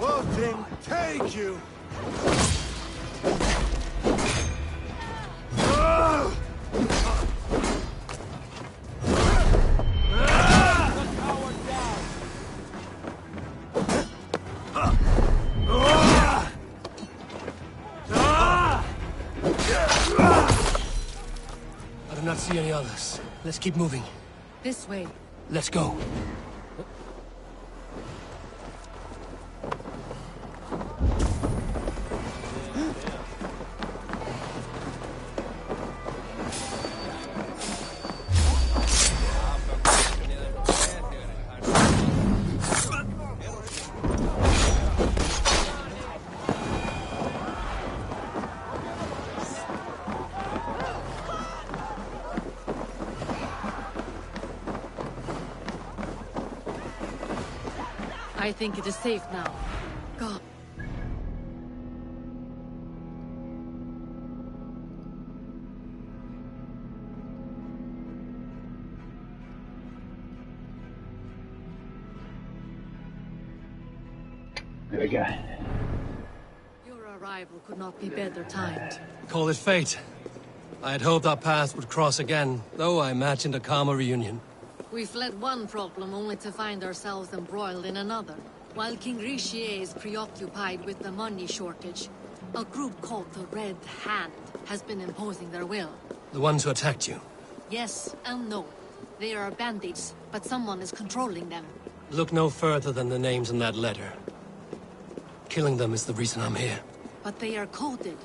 Voting, take you! I do not see any others. Let's keep moving. This way. Let's go. I think it is safe now. Go. There we go. Your arrival could not be better timed. Call it fate. I had hoped our paths would cross again, though I imagined a calmer reunion. We fled one problem only to find ourselves embroiled in another. While King Richier is preoccupied with the money shortage, a group called the Red Hand has been imposing their will. The ones who attacked you. Yes and no. They are bandits, but someone is controlling them. Look no further than the names in that letter. Killing them is the reason I'm here. But they are coded.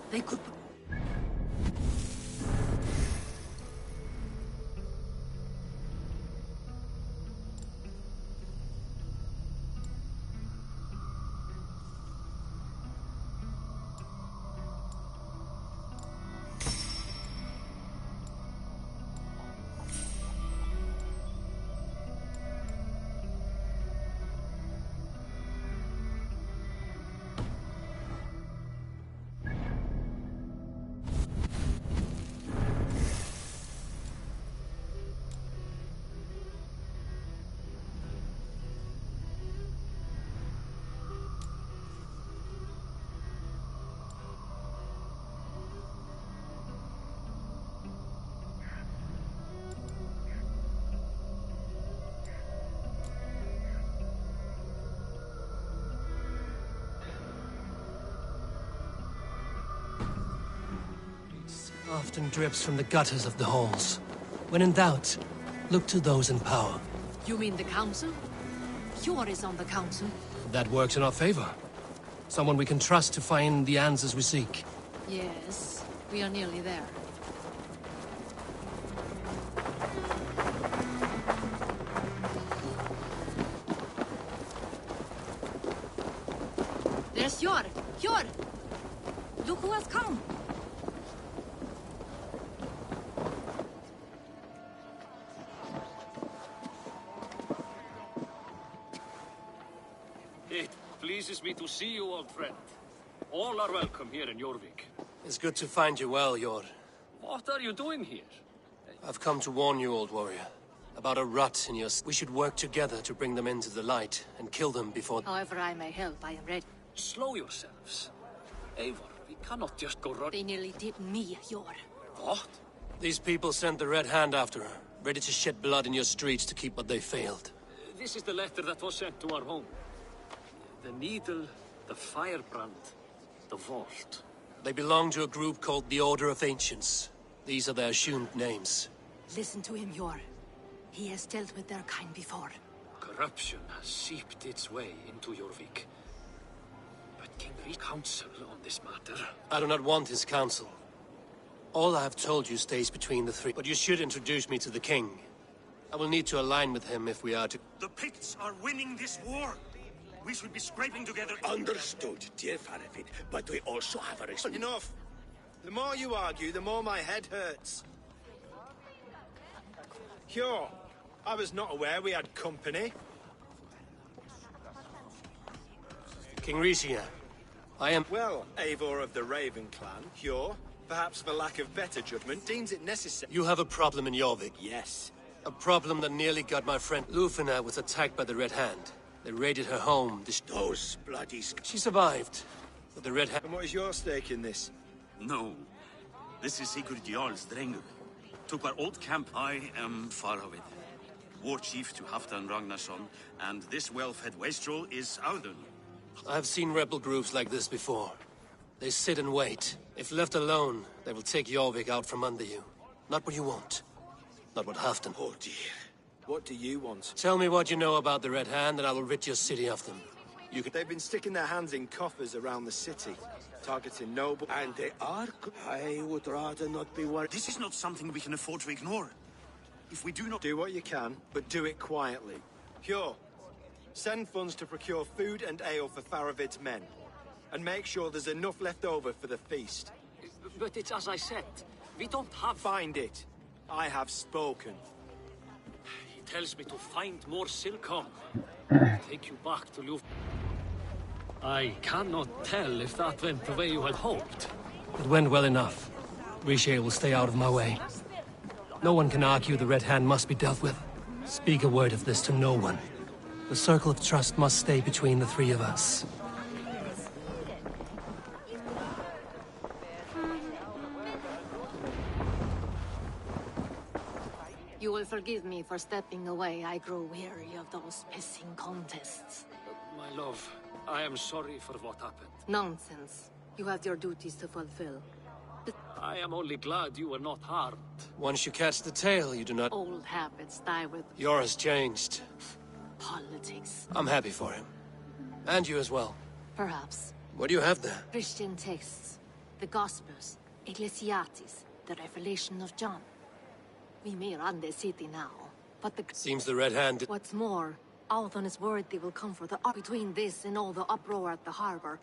They could... Often drips from the gutters of the halls. When in doubt, look to those in power. You mean the council? Hjor is on the council. That works in our favor. Someone we can trust to find the answers we seek. Yes, we are nearly there. There's Hjor! Hjor! Look who has come! It pleases me to see you, old friend. All are welcome here in Jorvik. It's good to find you well, Jor. What are you doing here? I've come to warn you, old warrior. About a rot in your... We should work together to bring them into the light and kill them before... However I may help, I am ready. Slow yourselves. Eivor, we cannot just go run... They nearly did me, Hjor. What? These people sent the Red Hand after her, ready to shed blood in your streets to keep what they failed. This is the letter that was sent to our home. The needle, the firebrand, the vault. They belong to a group called the Order of Ancients. These are their assumed names. Listen to him, Hjor. He has dealt with their kind before. Corruption has seeped its way into Jorvik. But King Rhys counsel on this matter. I do not want his counsel. All I have told you stays between the three. But you should introduce me to the king. I will need to align with him if we are to... The Picts are winning this war. We should be scraping together... Understood, dear Farafit, but we also have a responsibility. Enough! The more you argue, the more my head hurts. Hjor, I was not aware we had company. King Richier, I am... Well, Eivor of the Raven clan, Hjor, perhaps for lack of better judgment, deems it necessary... You have a problem in Jorvik. Yes. A problem that nearly got my friend Lufina was attacked by the Red Hand. They raided her home. Those bloody She survived, but the Red Hand... And what is your stake in this? No. This is Sigurd Jarl's Drengur. Took our old camp. I am Faravid, war chief to Halfdan Ragnarsson, and this well-fed wastrel is Audun. I've seen rebel groups like this before. They sit and wait. If left alone, they will take Jorvik out from under you. Not what you want. Not what Halfdan. Oh dear. What do you want? Tell me what you know about the Red Hand, and I will rid your city of them. They've been sticking their hands in coffers around the city, targeting noble... And they are... I would rather not be worried. This is not something we can afford to ignore. If we do not... Do what you can, but do it quietly. Pure. Send funds to procure food and ale for Faravid's men. And make sure there's enough left over for the feast. But it's as I said. We don't have... Find it. I have spoken. He tells me to find more Silcom. Take you back to Luf. I cannot tell if that went the way you had hoped. It went well enough. Riche will stay out of my way. No one can argue the Red Hand must be dealt with. Speak a word of this to no one. The circle of trust must stay between the three of us. You will forgive me for stepping away. I grow weary of those pissing contests. My love, I am sorry for what happened. Nonsense. You have your duties to fulfill. I am only glad you were not harmed. Once you catch the tail, you do not... Old habits die with Yours changed. politics. I'm happy for him. And you as well. Perhaps. What do you have there? Christian texts, the Gospels, Ecclesiastes, the Revelation of John. We may run the city now, but the... Seems the Red Hand... What's more, Althon is worried they will come for the... Between this and all the uproar at the harbor...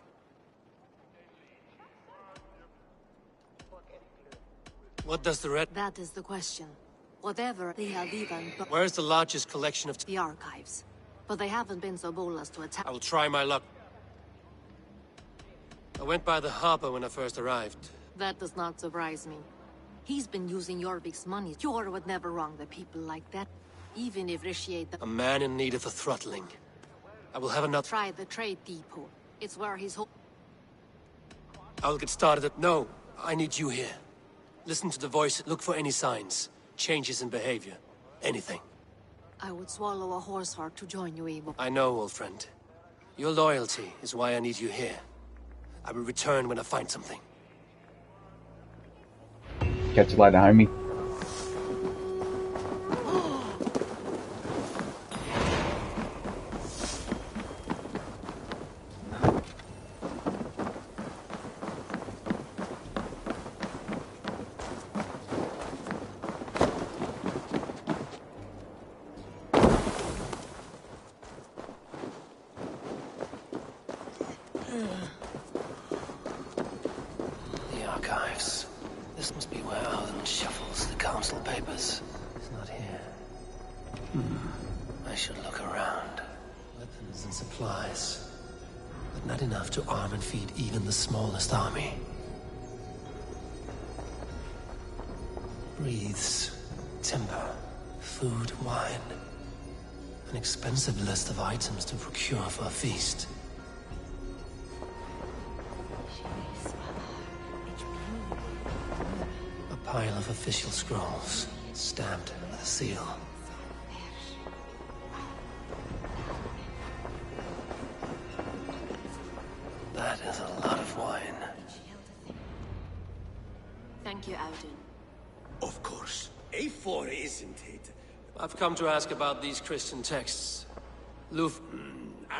What does the Red... That is the question. Whatever they have even... Where's the largest collection of... The archives. But they haven't been so bold as to attack... I will try my luck. I went by the harbor when I first arrived. That does not surprise me. He's been using Jorvik's money. Yor would never wrong the people like that. Even if Riche... A man in need of a throttling. I will have another... Try the trade depot. It's where he's... I'll get started at... No, I need you here. Listen to the voice, look for any signs. Changes in behavior. Anything. I would swallow a horse heart to join you, Evo. I know, old friend. Your loyalty is why I need you here. I will return when I find something. Catch a light behind me. The archives. This must be where Alden shuffles the council papers. It's not here. I should look around. Weapons and supplies. But not enough to arm and feed even the smallest army. Wreaths, timber, food, wine. An expensive list of items to procure for a feast. A pile of official scrolls, stamped with a seal. That is a lot of wine. Thank you, Audun. Of course. A4, isn't it? I've come to ask about these Christian texts. Luf...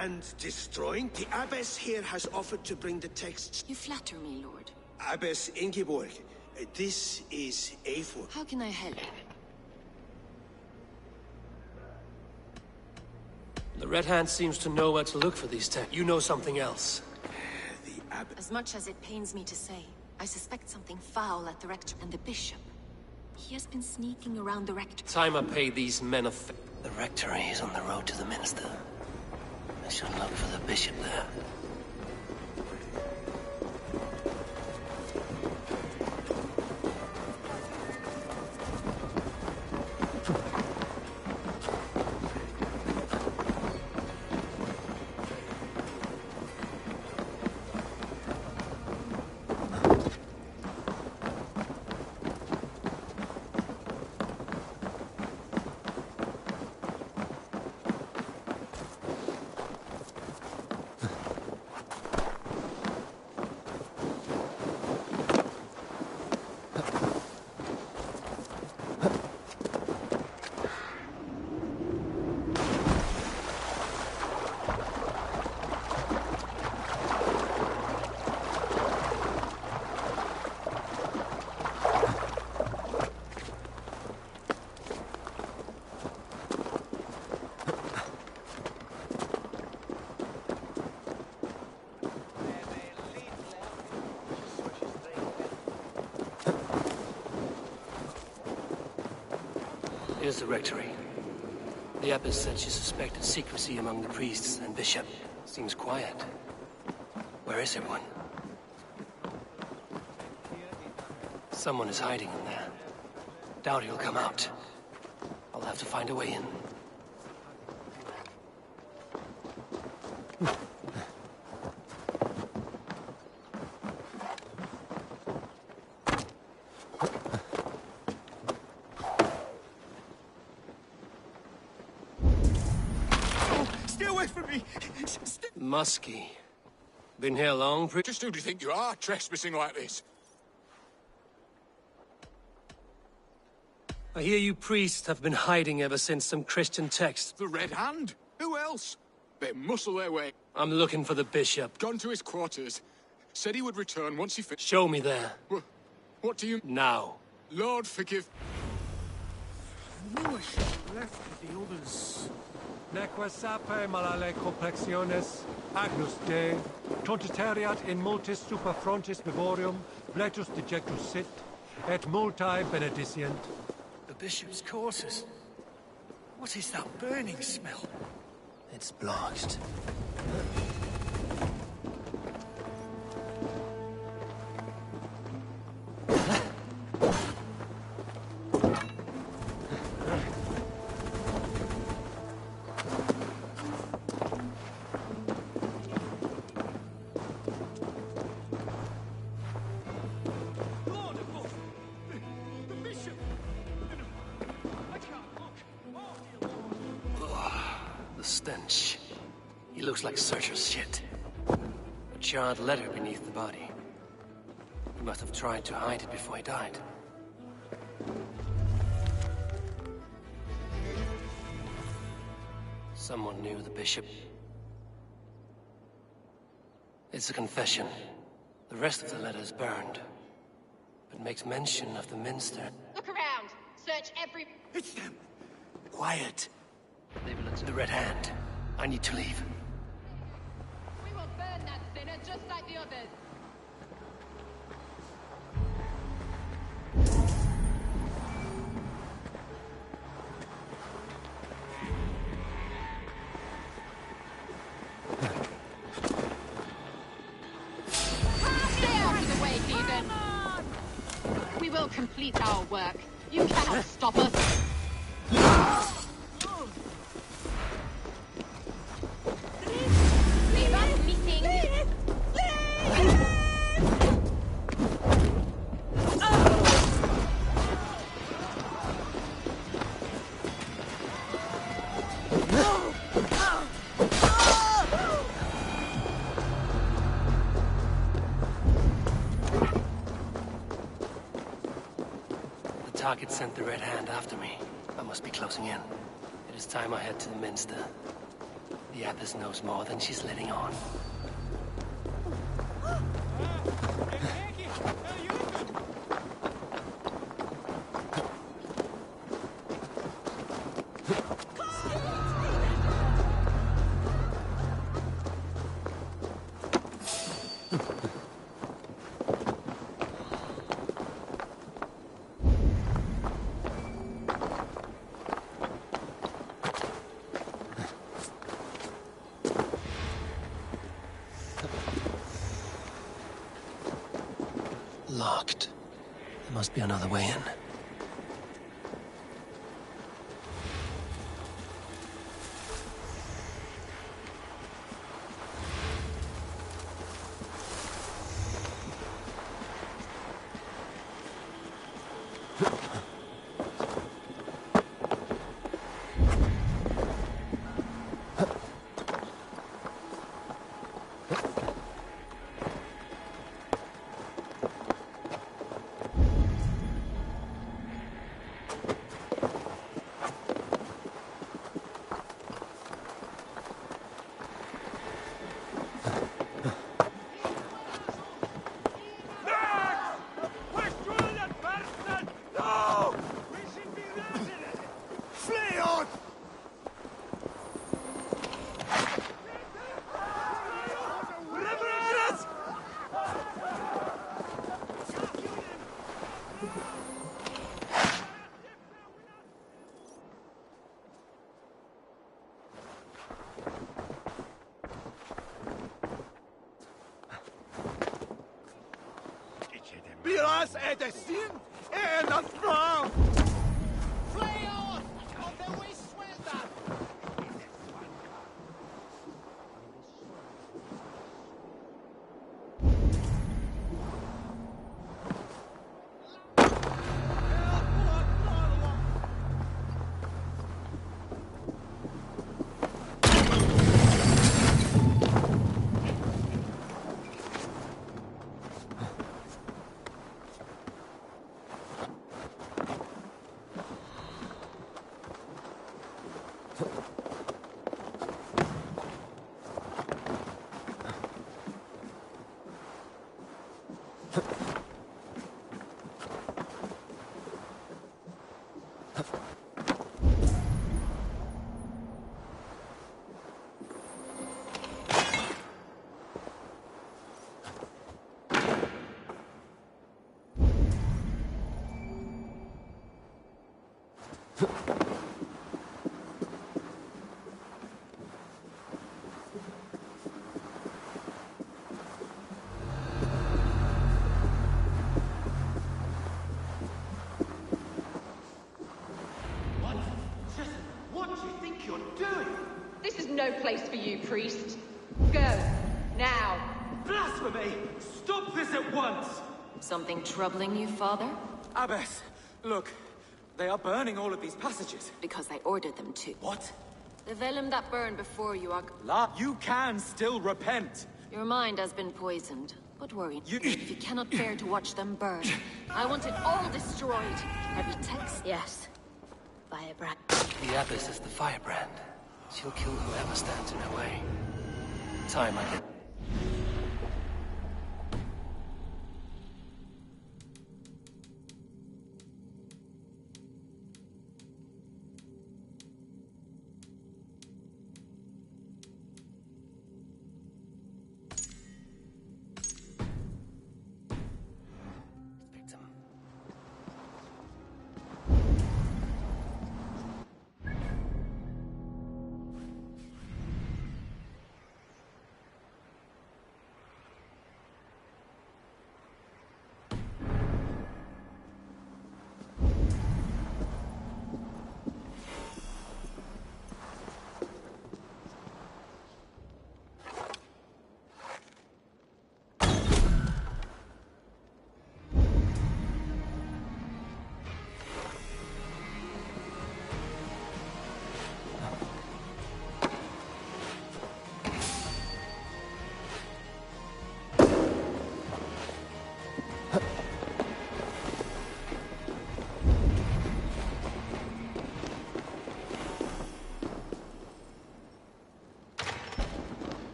And destroying? The Abbess here has offered to bring the texts. You flatter me, Lord. Abbess Ingeborg, this is A4. How can I help? The Red Hand seems to know where to look for these texts. You know something else. The Abbess... As much as it pains me to say, I suspect something foul at the rector and the bishop. He has been sneaking around the rector. Time I pay these men a The rectory is on the road to the minister. I should look for the bishop there. is the rectory. The abbess said she suspected secrecy among the priests and bishop. Seems quiet. Where is everyone? Someone is hiding in there. Doubt he'll come out. I'll have to find a way in. Stay away from me! Muskie. Been here long, Just who do you think you are, trespassing like this? I hear you priests have been hiding ever since some Christian text. The Red Hand? Who else? They muscle their way. I'm looking for the bishop. Gone to his quarters. Said he would return once he Show me there. What do you... Now. Lord, forgive... I knew I should have left with the others. Neque sape malale complexiones, agnus Dei, tontitariat in multis super frontis vivorium, bletus dejectus sit, et multae benedicient. The bishop's quarters. What is that burning smell? It's blocked. The stench. He looks like Searcher's shit. A charred letter beneath the body. He must have tried to hide it before he died. Someone knew the bishop. It's a confession. The rest of the letter is burned, but makes mention of the minster. Look around. Search every... It's them. Quiet. They belong to the Red Hand. I need to leave. We will burn that sinner just like the others. Stay out of the way, Stephen. We will complete our work. You cannot stop us. The target sent the Red Hand after me. I must be closing in. It is time I head to the minster. The abbess knows more than she's letting on. Locked. There must be another way in. Biras edesin en atram! Flail! On the way, Swelda! No place for you, priest. Go. Now. Blasphemy! Stop this at once! Something troubling you, Father? Abbess, look. They are burning all of these passages. Because they ordered them to. What? The vellum that burned before you are... You can still repent. Your mind has been poisoned. But worry, if you cannot bear to watch them burn, I want it all destroyed. Every text... Yes. Firebrand. The Abbess is the firebrand. She'll kill whoever stands in her way. Time I can...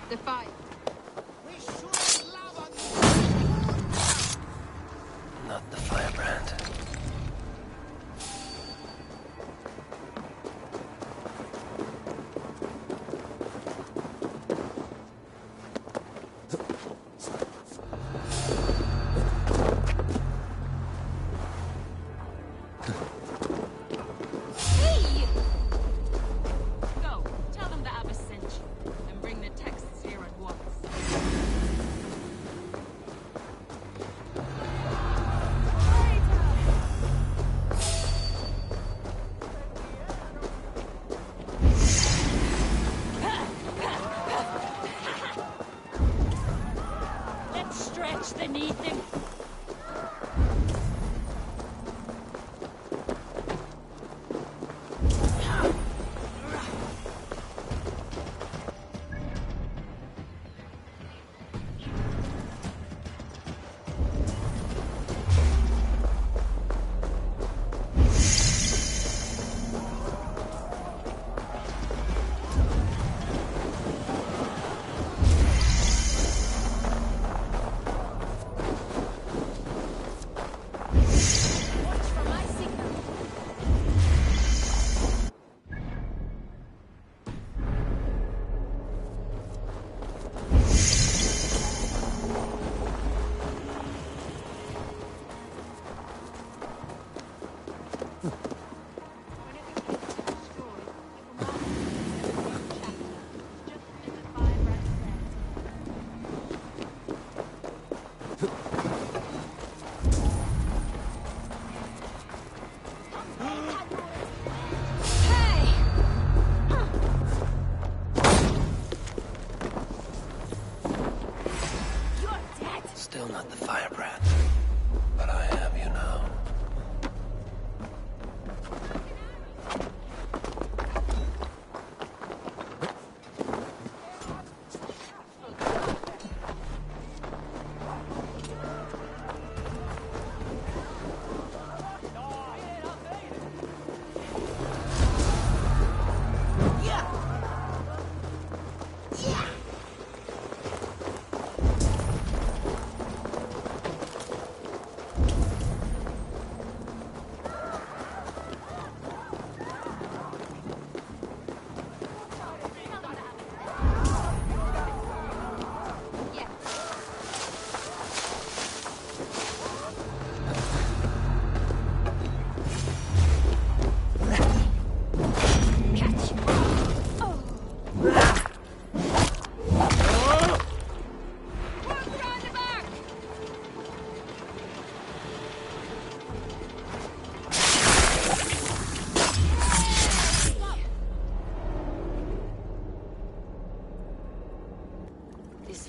The fight. Not the firebrand.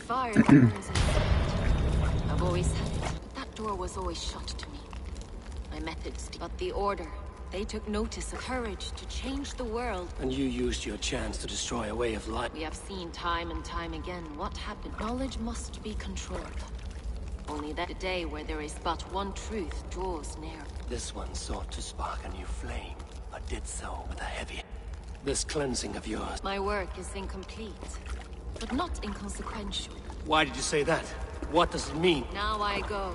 fire that burns inside. I've always had it, but that door was always shut to me. My methods, but the Order, they took notice of courage to change the world. And you used your chance to destroy a way of life. We have seen time and time again what happened. Knowledge must be controlled. Only that a day where there is but one truth draws near. This one sought to spark a new flame, but did so with a heavy... This cleansing of yours... My work is incomplete, but not inconsequential. Why did you say that? What does it mean? Now I go.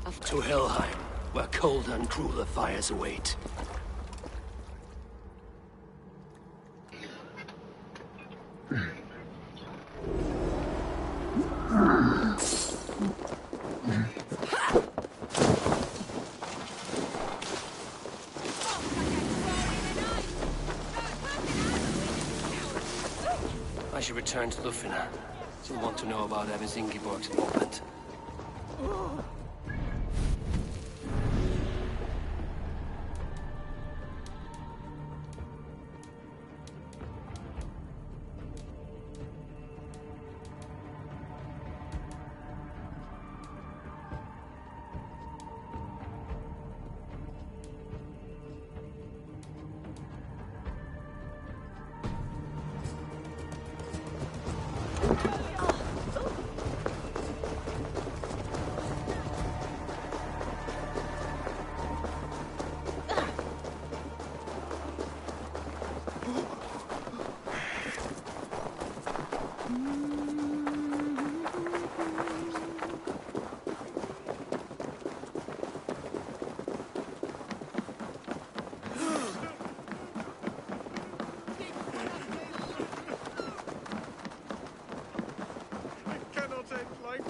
To Helheim, where colder and crueler fires await. I should return to Lufina. She'll want to know about Abbess Ingeborg's involvement.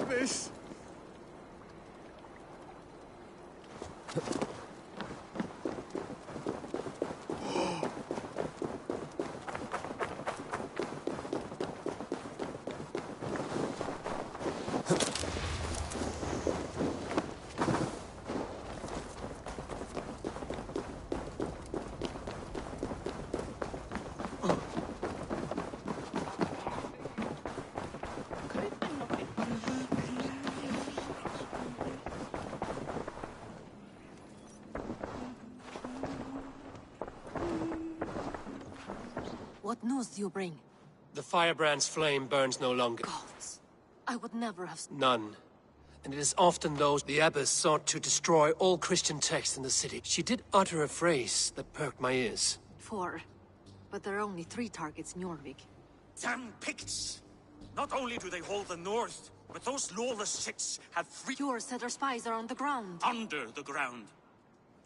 This. What news do you bring? The firebrand's flame burns no longer. Gods. I would never have... None. And it is often those the abbess sought to destroy all Christian texts in the city. She did utter a phrase that perked my ears. 4. But there are only 3 targets in Jorvik. Damn Picts! Not only do they hold the north, but those lawless shits have free... Your said our spies are on the ground. Under the ground.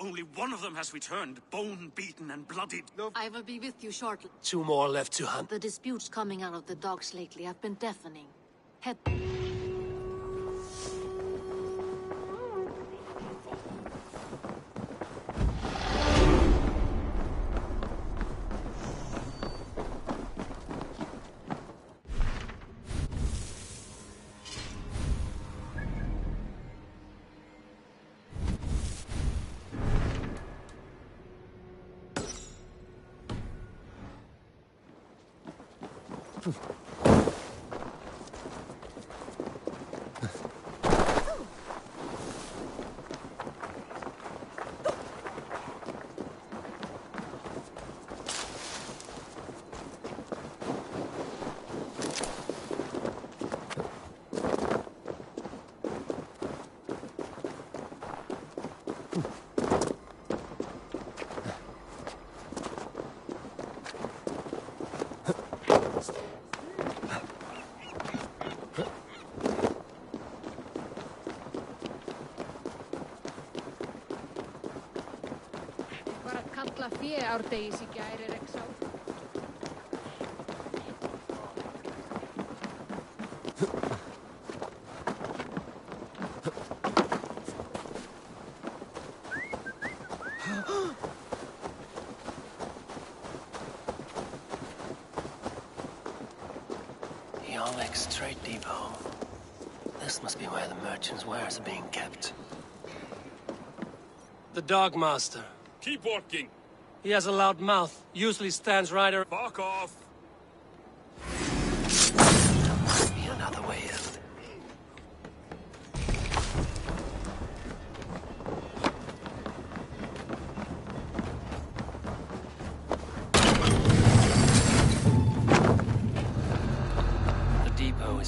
Only one of them has returned, bone-beaten and bloodied. I will be with you shortly. 2 more left to hunt. The disputes coming out of the docks lately have been deafening. Head... Kalla fé árdegis í gær Rexá. Jorvik's trade depot. This must be where the merchants' wares are being kept. The Dogmaster. Keep working. He has a loud mouth. Usually stands right or... Fuck off. Be another way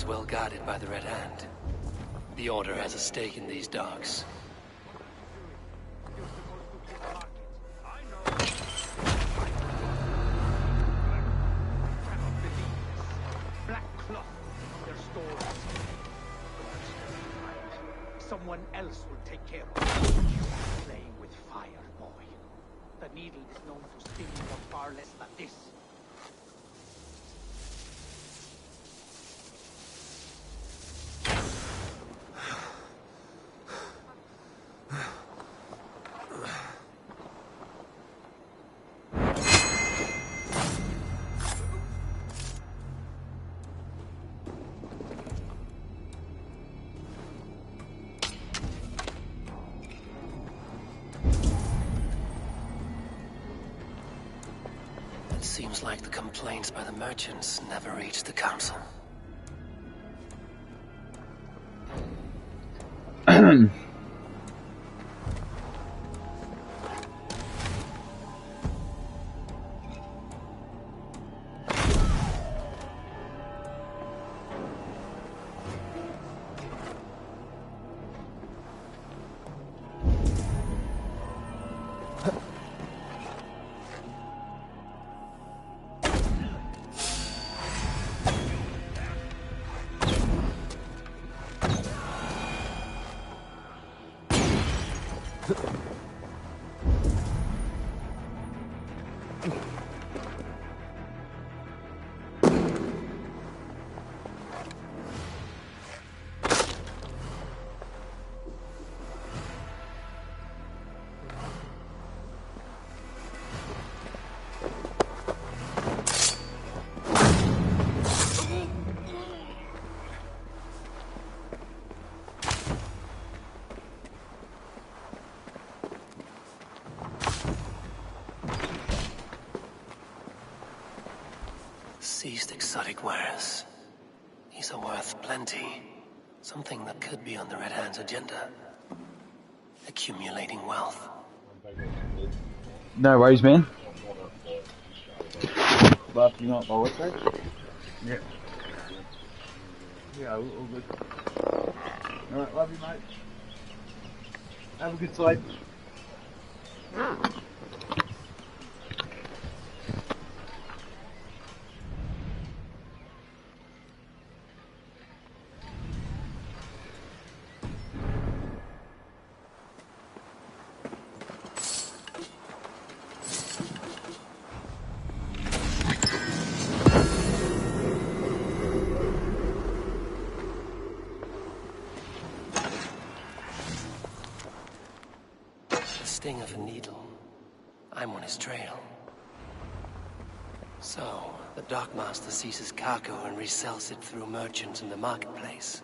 is well guarded by the Red Hand. The Order has a stake in these docks. Someone else will take care of it. Playing with fire, boy. The needle is known to sting for far less than this. Seems like the complaints by the merchants never reached the council. Seized exotic wares. These are worth plenty. Something that could be on the Red Hand's agenda. Accumulating wealth. No worries, man. Last you not by what, sir? Yeah. Yeah, all good. Alright, love you, mate. Have a good sleep. Sting of a needle. I'm on his trail. So, the dockmaster seizes cargo and resells it through merchants in the marketplace.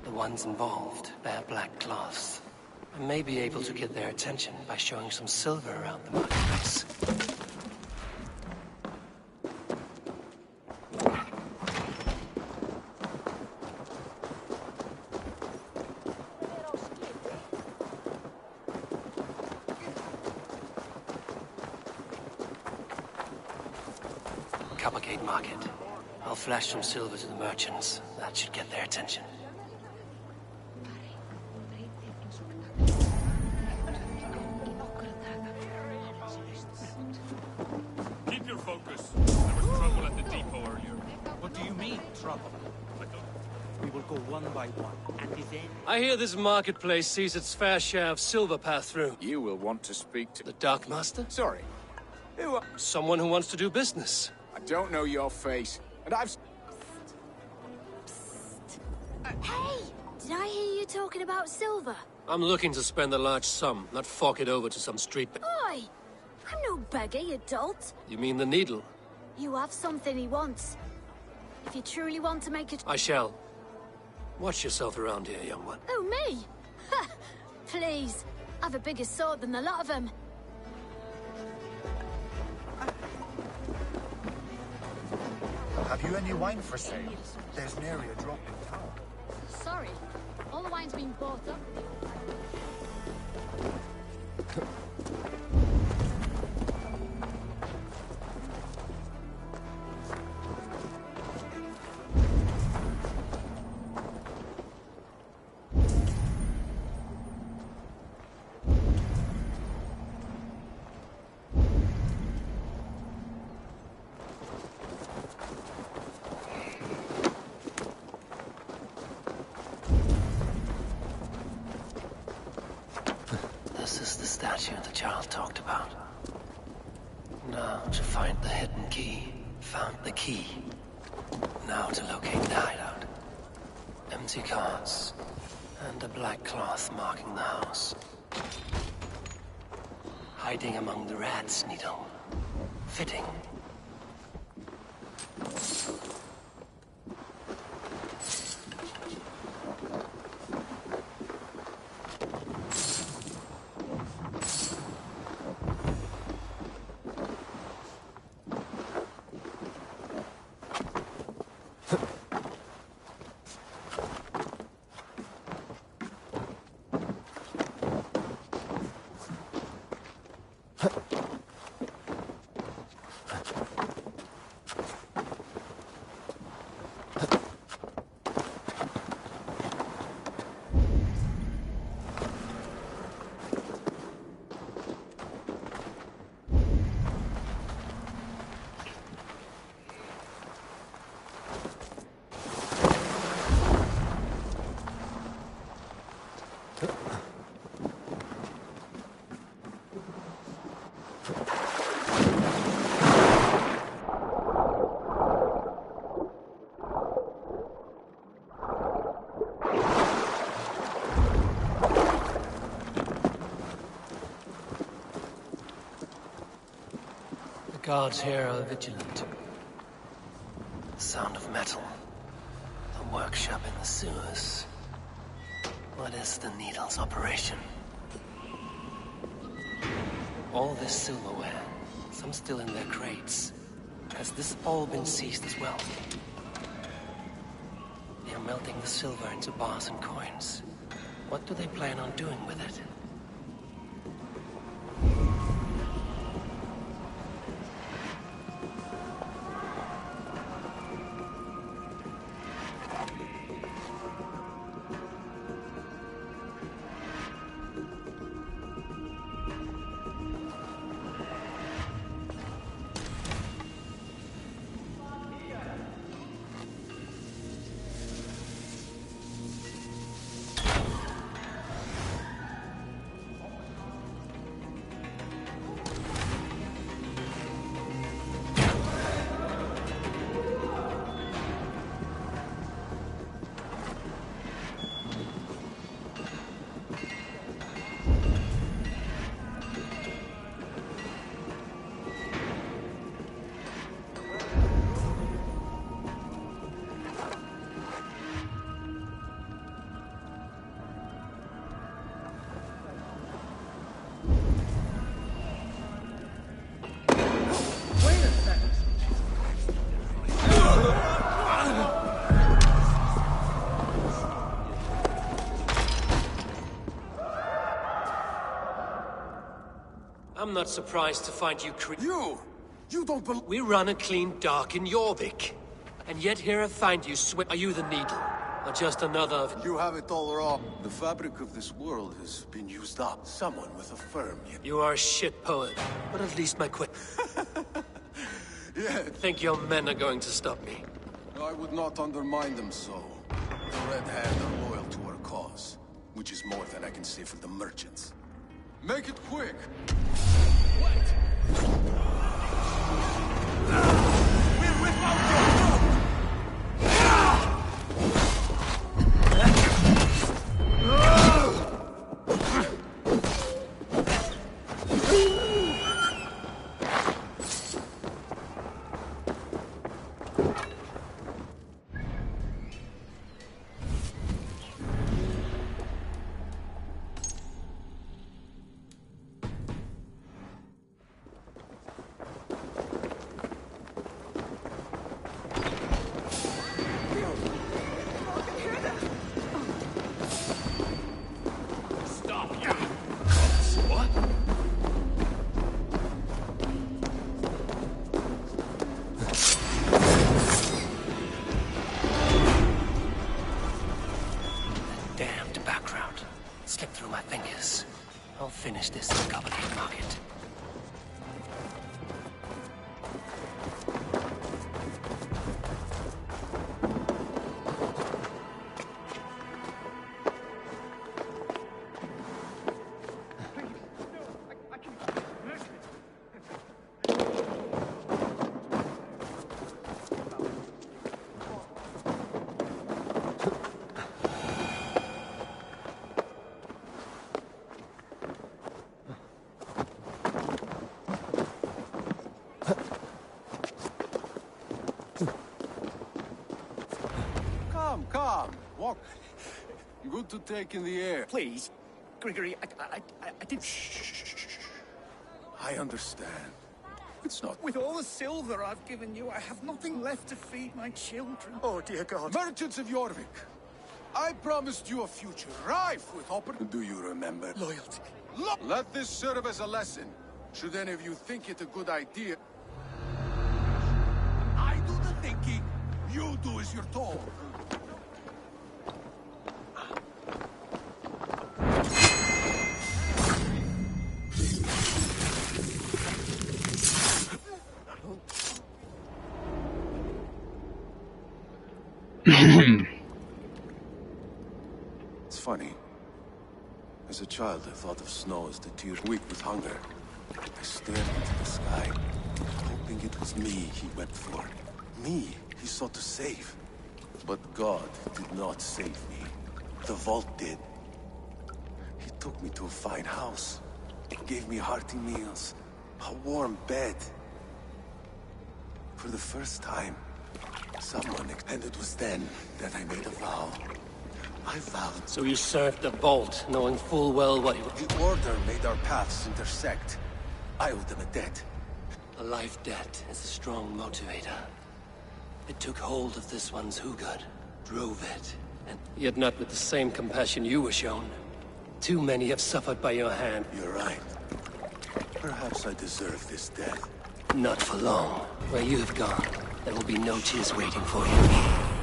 The ones involved bear black cloths. I may be able to get their attention by showing some silver around the marketplace. Coppergate Market. I'll flash some silver to the merchants. That should get their attention. Keep your focus. There was trouble at the depot earlier. What do you mean, trouble? We will go one by one, and then... I hear this marketplace sees its fair share of silver pass through. You will want to speak to... The Dockmaster? Sorry. Who are... Someone who wants to do business. I don't know your face, and I've... Hey! Did I hear you talking about silver? I'm looking to spend a large sum, not fork it over to some street... Oi! I'm no beggar, you dolt. You mean the needle? You have something he wants. If you truly want to make it... I shall. Watch yourself around here, young one. Oh, me? Ha! Please. I've a bigger sword than the lot of them. Have you any wine for sale? There's nary a drop in town. Sorry. All the wine's been bought up. Jarl talked about. Now to find the hidden key. Found the key. Now to locate the hideout. Empty carts. And a black cloth marking the house. Hiding among the rats, Needle. Fitting. The guards here are vigilant. The sound of metal. The workshop in the sewers. What is the Needle's operation? All this silverware, some still in their crates. Has this all been seized as well? They are melting the silver into bars and coins. What do they plan on doing with it? I'm not surprised to find you You don't believe— We run a clean dark in Jorvik. And yet here I find you Are you the Needle? Or just another of— You have it all wrong. The fabric of this world has been used up. Someone with a firm— You are a shit poet, but at least my Yeah. Think your men are going to stop me? I would not undermine them so. The Red Hand are loyal to our cause, which is more than I can say for the merchants. Make it quick! Wait! We're without Come, come. Walk. Good to take in the air. Please, Grigory, I did... I understand. It's not... With all the silver I've given you, I have nothing left to feed my children. Oh, dear God. Merchants of Jorvik, I promised you a future rife with opportunity. Do you remember? Loyalty. Let this serve as a lesson. Should any of you think it a good idea... I do the thinking, you do as you're told. It's funny. As a child, I thought of snow as the tears weak with hunger. I stared into the sky, hoping it was me he wept for. Me he sought to save. But God did not save me. The vault did. He took me to a fine house, gave me hearty meals, a warm bed. For the first time, someone... And it was then that I made a vow. I vowed... So you served the vault, knowing full well what you... The Order made our paths intersect. I owed them a debt. A life debt is a strong motivator. It took hold of this one's Hugad, drove it, and yet not with the same compassion you were shown. Too many have suffered by your hand. You're right. Perhaps I deserve this death. Not for long. Where you have gone, there will be no tears waiting for you.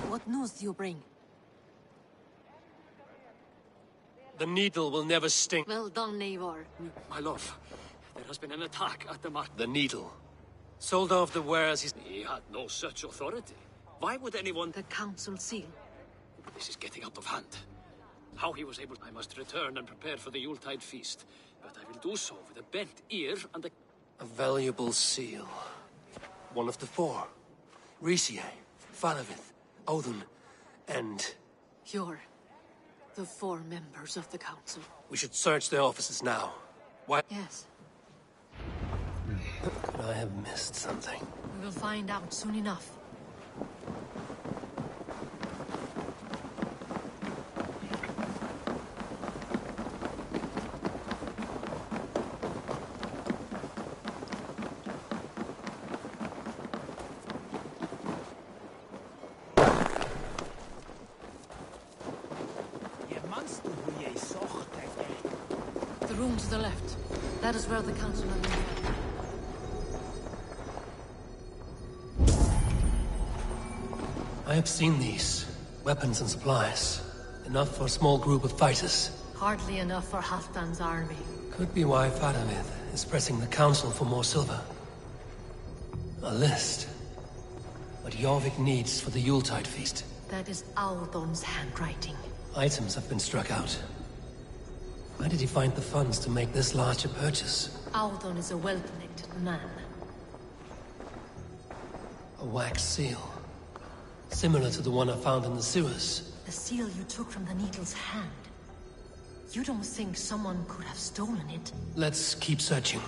What news do you bring? The needle will never sting. Well done, Eivor. My love, there has been an attack at the market. The needle. Sold off the wares He had no such authority. Why would anyone... The council seal. This is getting out of hand. How he was able... I must return and prepare for the Yuletide feast. But I will do so with a bent ear and a valuable seal. One of the four. Risie, Faravith, Odin, and... You're the four members of the council. We should search their offices now. Why? Yes. Could I have missed something? We will find out soon enough. The room to the left. That is where the council have been found. I have seen these. Weapons and supplies. Enough for a small group of fighters. Hardly enough for Halfdan's army. Could be why Faramir is pressing the council for more silver. A list. What Jorvik needs for the Yuletide feast. That is Aldon's handwriting. Items have been struck out. Where did he find the funds to make this large a purchase? Aldon is a well-connected man. A wax seal. Similar to the one I found in the sewers. The seal you took from the Needle's hand. You don't think someone could have stolen it? Let's keep searching.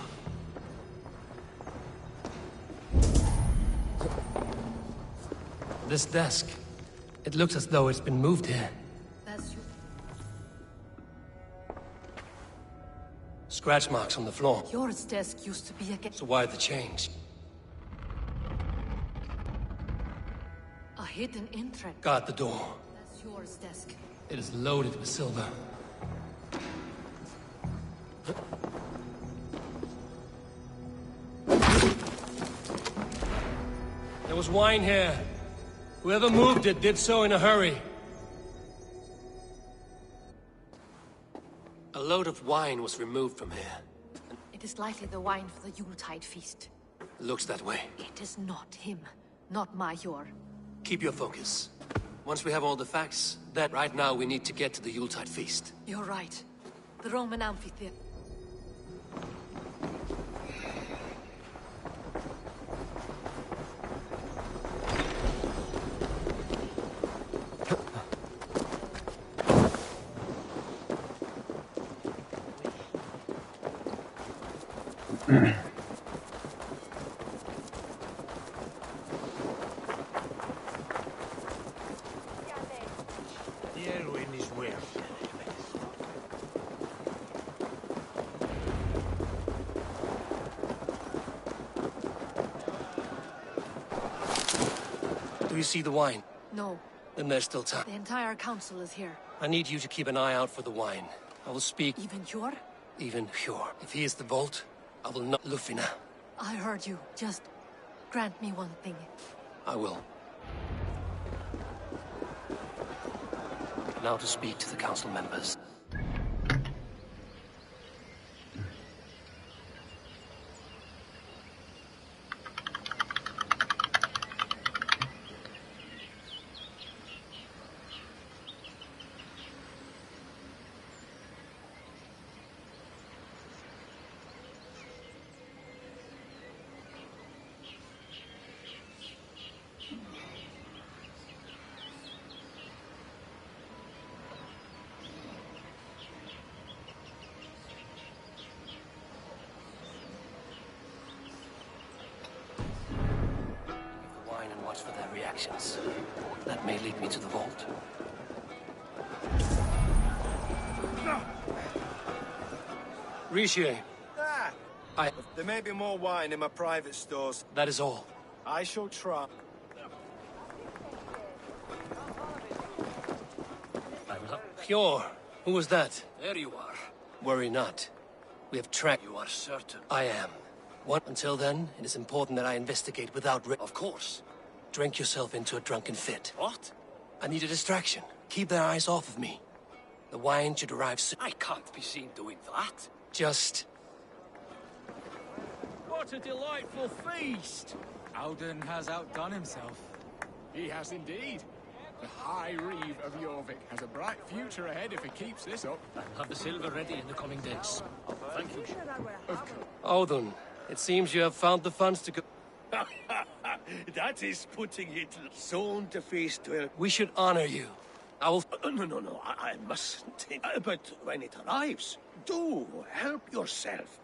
This desk. It looks as though it's been moved here. That's your... Scratch marks on the floor. Yours desk used to be a... So why the change? A hidden entrance. Guard the door. That's yours desk. It is loaded with silver. There was wine here. Whoever moved it did so in a hurry. A load of wine was removed from here. It is likely the wine for the Yuletide feast. Looks that way. It is not him. Not Major. Keep your focus. Once we have all the facts, then right now we need to get to the Yuletide feast. You're right. The Roman amphitheater. Do you see the wine? No. Then there's still time. The entire council is here. I need you to keep an eye out for the wine. I will speak... Even Hjor? Even Hjor. If he is the vault, I will not... Lufina. I heard you. Just grant me one thing. I will. Now to speak to the council members. For their reactions. That may lead me to the vault. Riche. There may be more wine in my private stores. That is all. I shall try. Hjor, who was that? There you are. Worry not. We have tracked... You are certain? I am. Until then, it is important that I investigate without... Of course. Drink yourself into a drunken fit. What? I need a distraction. Keep their eyes off of me. The wine should arrive soon. I can't be seen doing that. Just... What a delightful feast! Alden has outdone himself. He has indeed. The High Reeve of Jorvik has a bright future ahead if he keeps this up. I'll have the silver ready in the coming days. Thank you. Odin, it seems you have found the funds to go... That is putting it. Soon the feast will... We should honor you. I will... No, I mustn't. But when it arrives, do help yourself.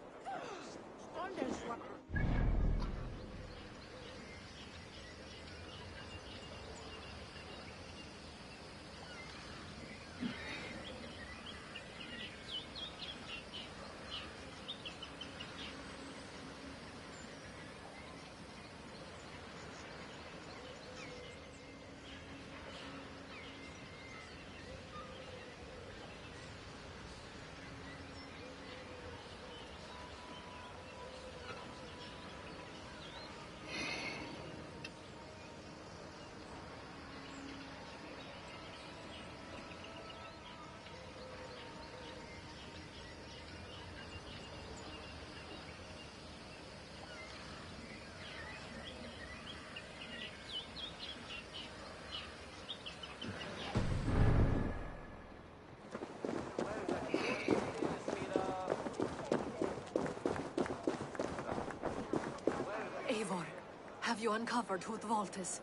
Have you uncovered who the vault is?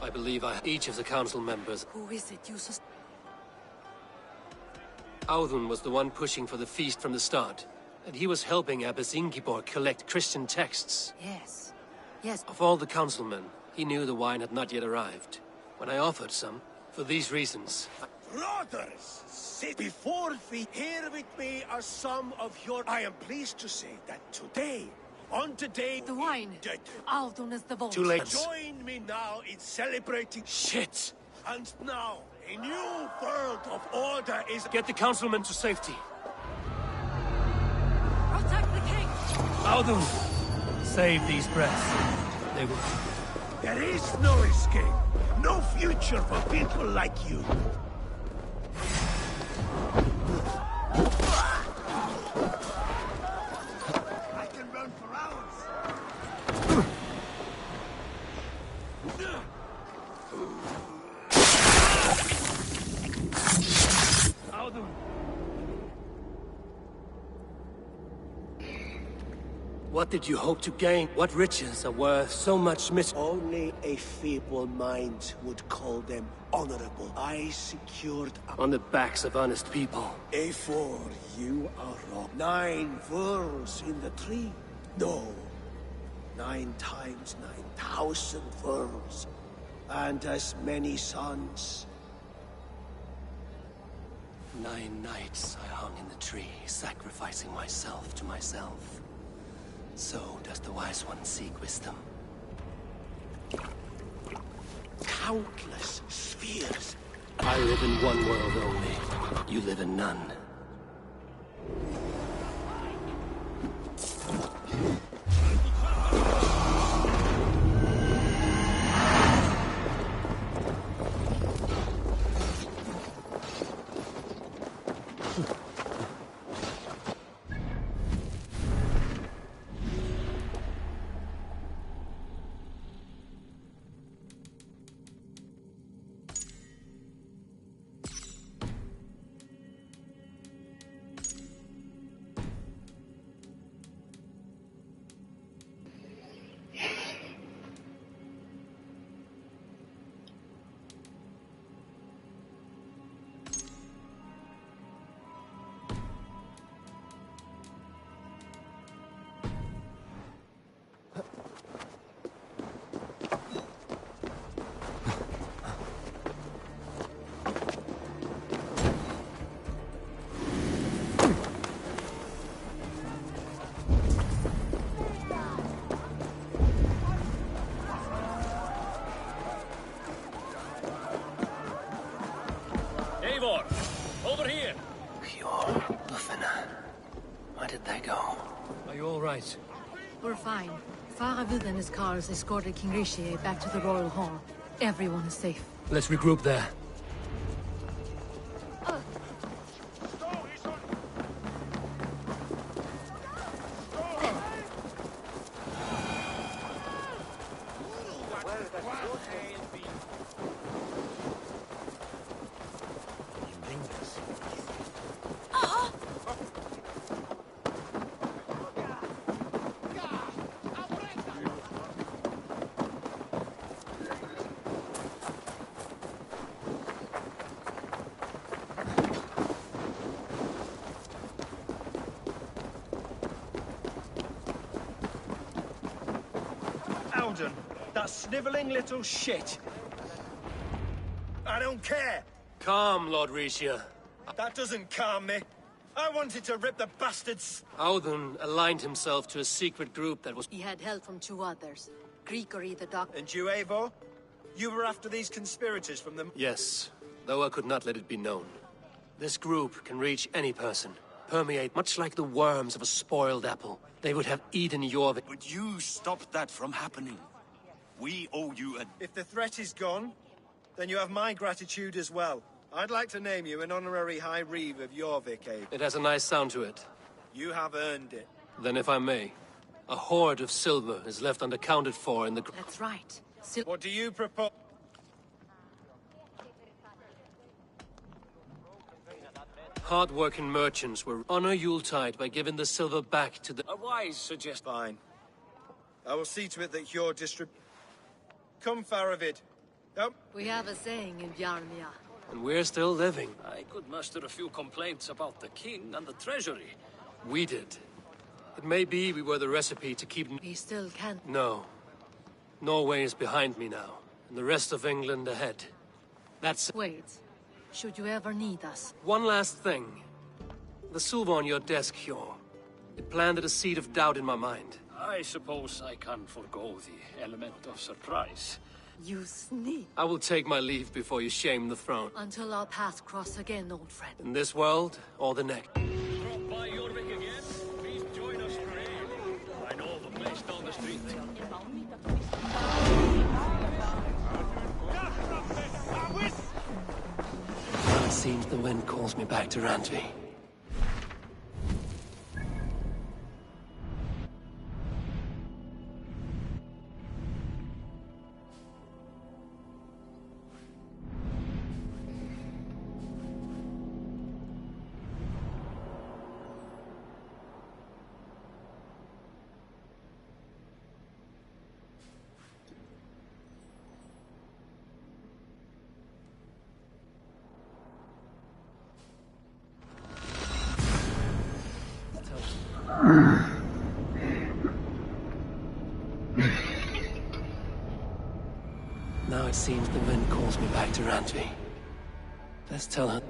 I believe each of the council members. Who is it you Audun was the one pushing for the feast from the start. And he was helping Abbess Ingeborg collect Christian texts. Yes. Yes. Of all the councilmen, he knew the wine had not yet arrived. When I offered some, for these reasons... Brothers, sit before thee. Here with me are some of your... I am pleased to say that today, on today... The wine. Audun is the vault. Too late. Join me now in celebrating... Shit! And now, a new world of order is... Get the councilmen to safety. Protect the king! Audun! Save these breaths. They will... There is no escape. No future for people like you. I can run for hours. Audun! What did you hope to gain? What riches are worth so much Only a feeble mind would call them honorable. I secured... on the backs of honest people. A4, you are wrong. 9 worlds in the tree? No. 9 times 9,000 worlds. And as many sons. 9 nights I hung in the tree, sacrificing myself to myself. So does the Wise One seek wisdom. Countless spheres. I live in one world only. You live in none. Over here! Where did they go? Are you all right? We're fine. Faravid and his cars escorted King Rishi back to the Royal Hall. Everyone is safe. Let's regroup there. That sniveling little shit. I don't care. Calm, Lord Rishia. That doesn't calm me. I wanted to rip the bastards. Audun aligned himself to a secret group that was... He had help from 2 others. Grigori the Doctor. And you, Eivor? You were after these conspirators from them? Yes, though I could not let it be known. This group can reach any person. Permeate much like the worms of a spoiled apple. They would have eaten Jorvik. Would you stop that from happening? We owe you a... If the threat is gone, then you have my gratitude as well. I'd like to name you an honorary High Reeve of Jorvik, Abe. It has a nice sound to it. You have earned it. Then if I may, a hoard of silver is left unaccounted for in the... That's right. What do you propose? Hard-working merchants will honor Yuletide by giving the silver back to the... A wise suggestion. Fine. I will see to it that your Come, Faravid. Nope. We have a saying in Bjarmia. And we're still living. I could muster a few complaints about the king and the treasury. We did. It may be we were the recipe to keep... We still can't. No. Norway is behind me now, and the rest of England ahead. That's... Wait. Should you ever need us? One last thing. The silver on your desk, Hjor. It planted a seed of doubt in my mind. I suppose I can forgo the element of surprise. You sneak. I will take my leave before you shame the throne. Until our paths cross again, old friend. In this world, or the next. Drop by Jorvik again. Please join us for ale. I know the place down the street. It seems the wind calls me back to Randvi. Now it seems the wind calls me back to Randvi. Let's tell her.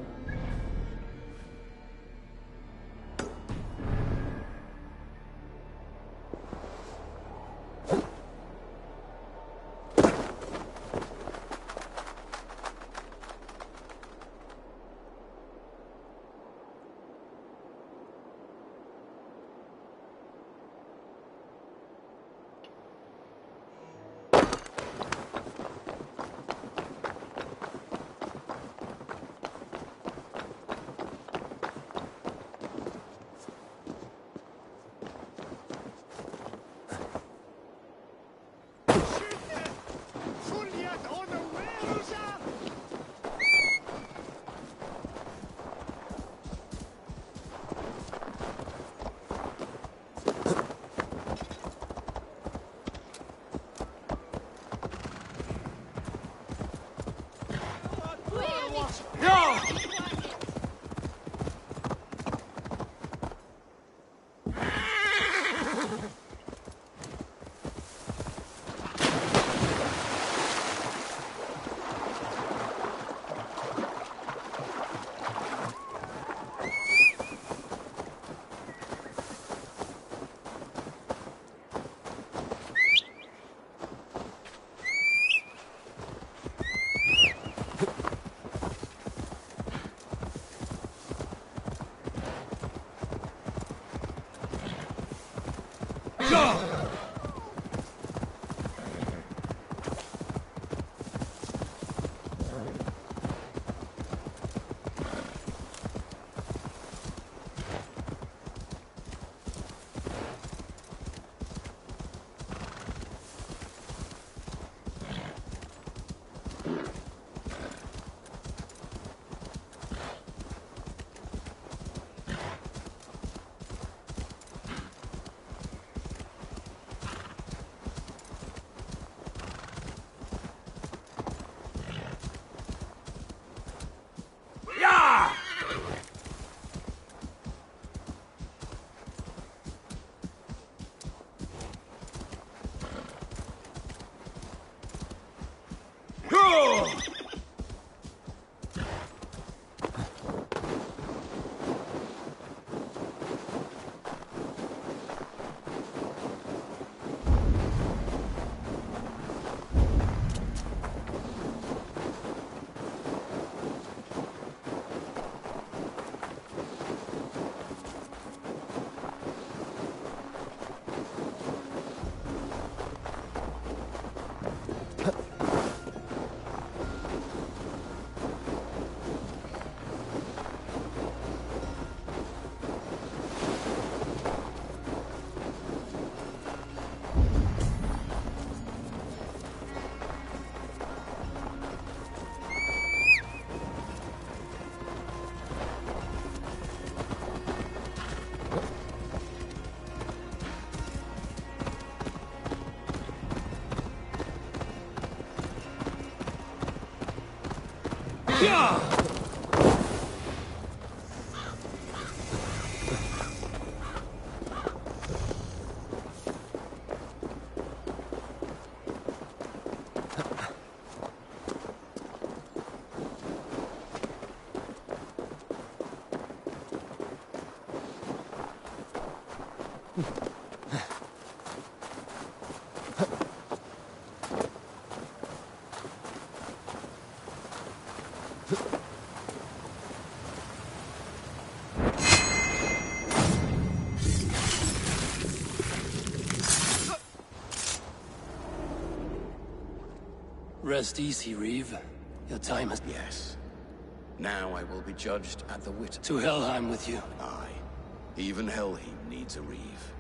Rest easy, Reeve. Your time has... Yes. Now I will be judged at the wit. To Helheim with you. Aye. Even Helheim needs a Reeve.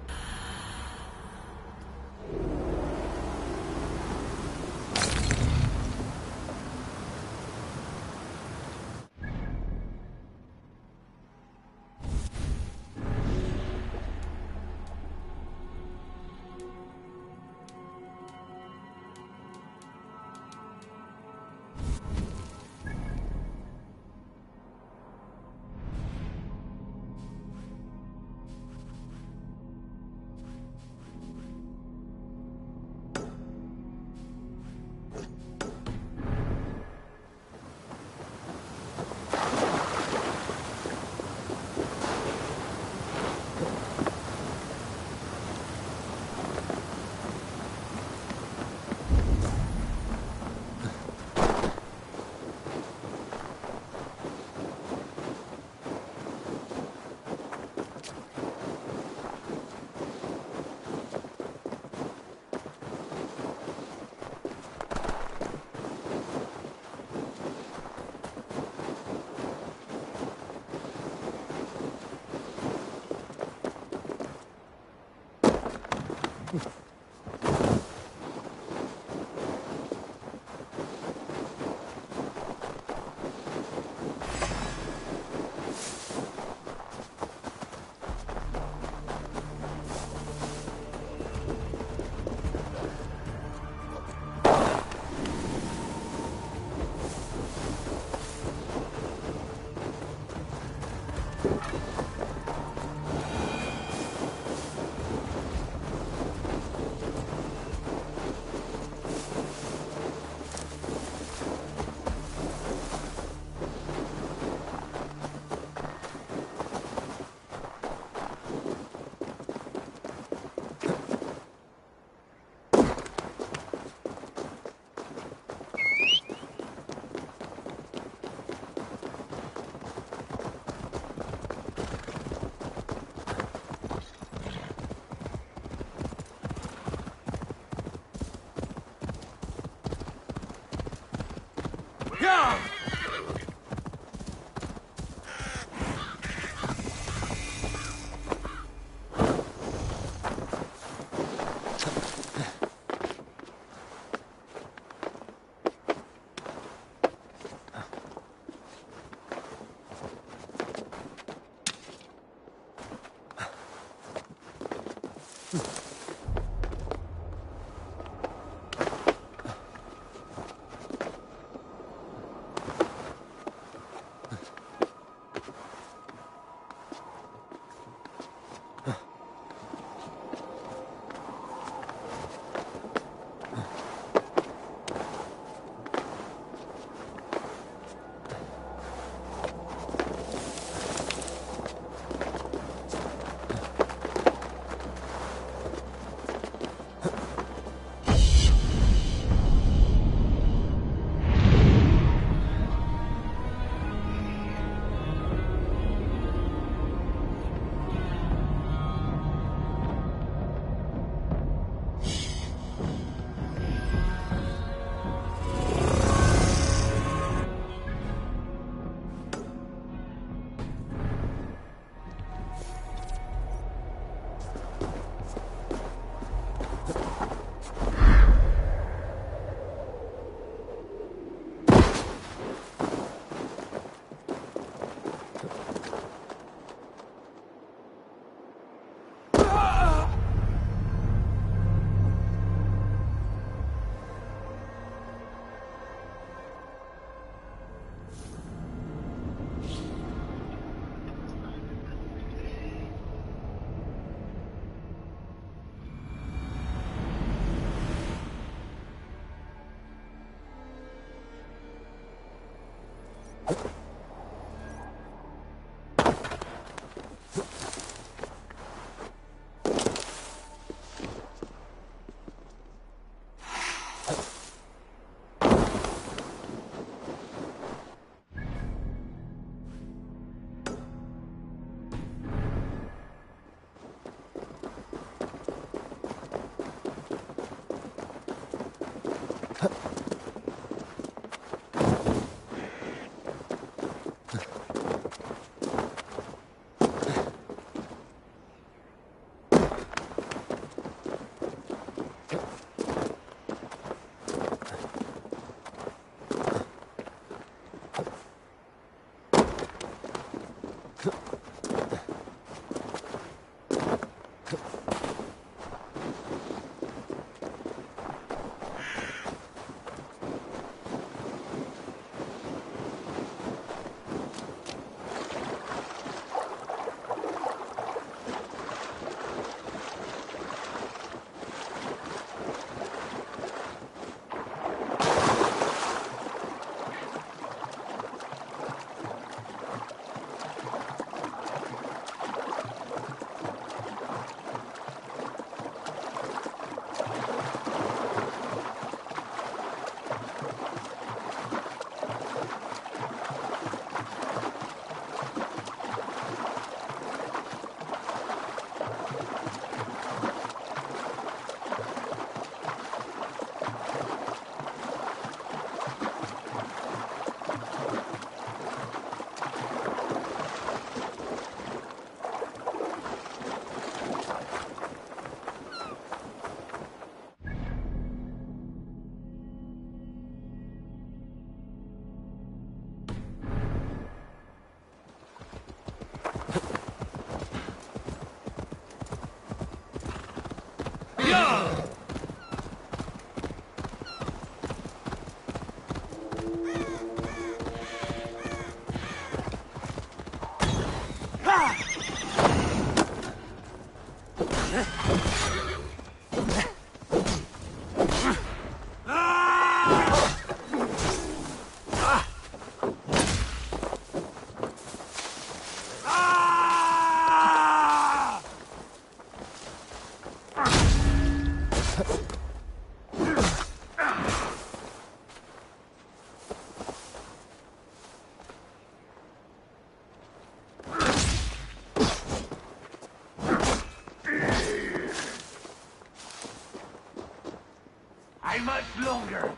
I'm much longer.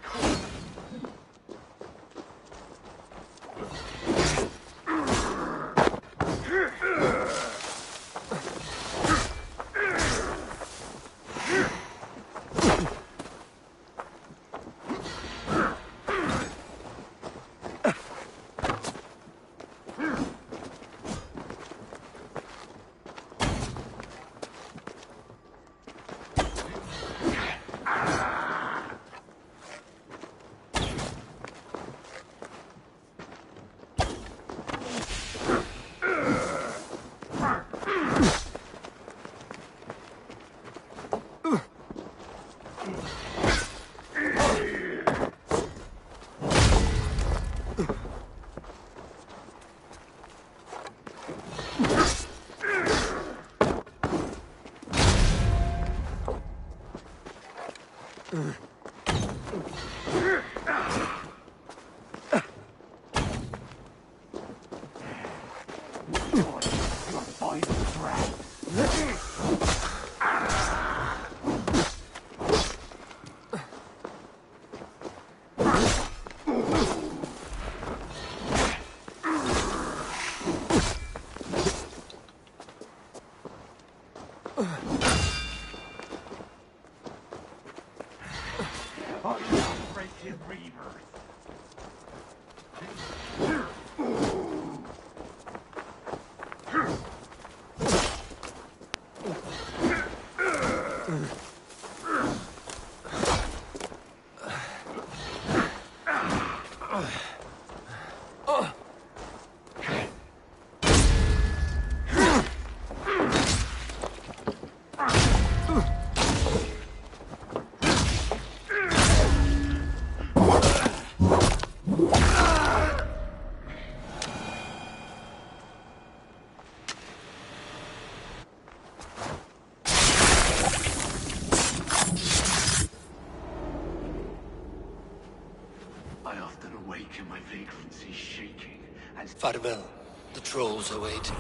Farewell. The trolls await.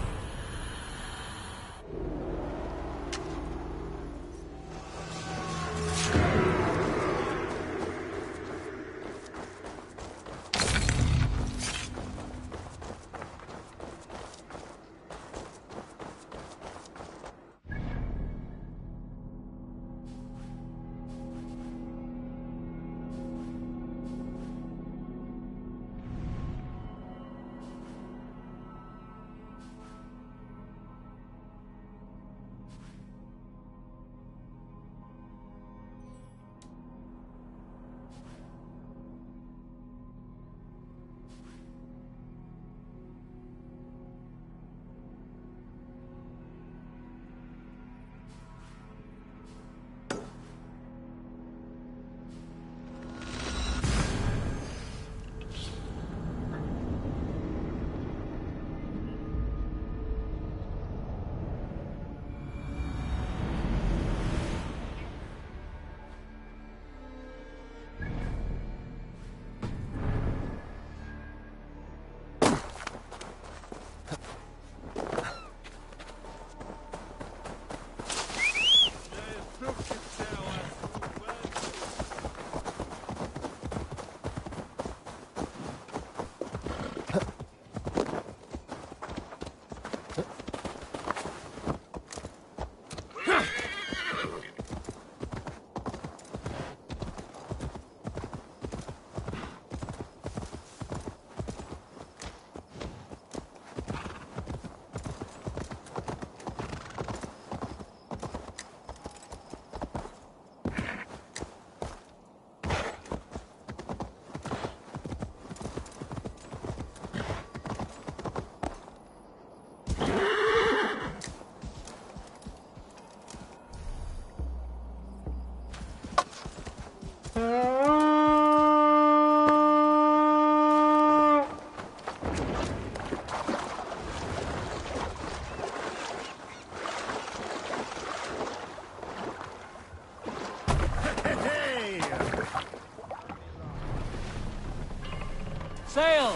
Sail!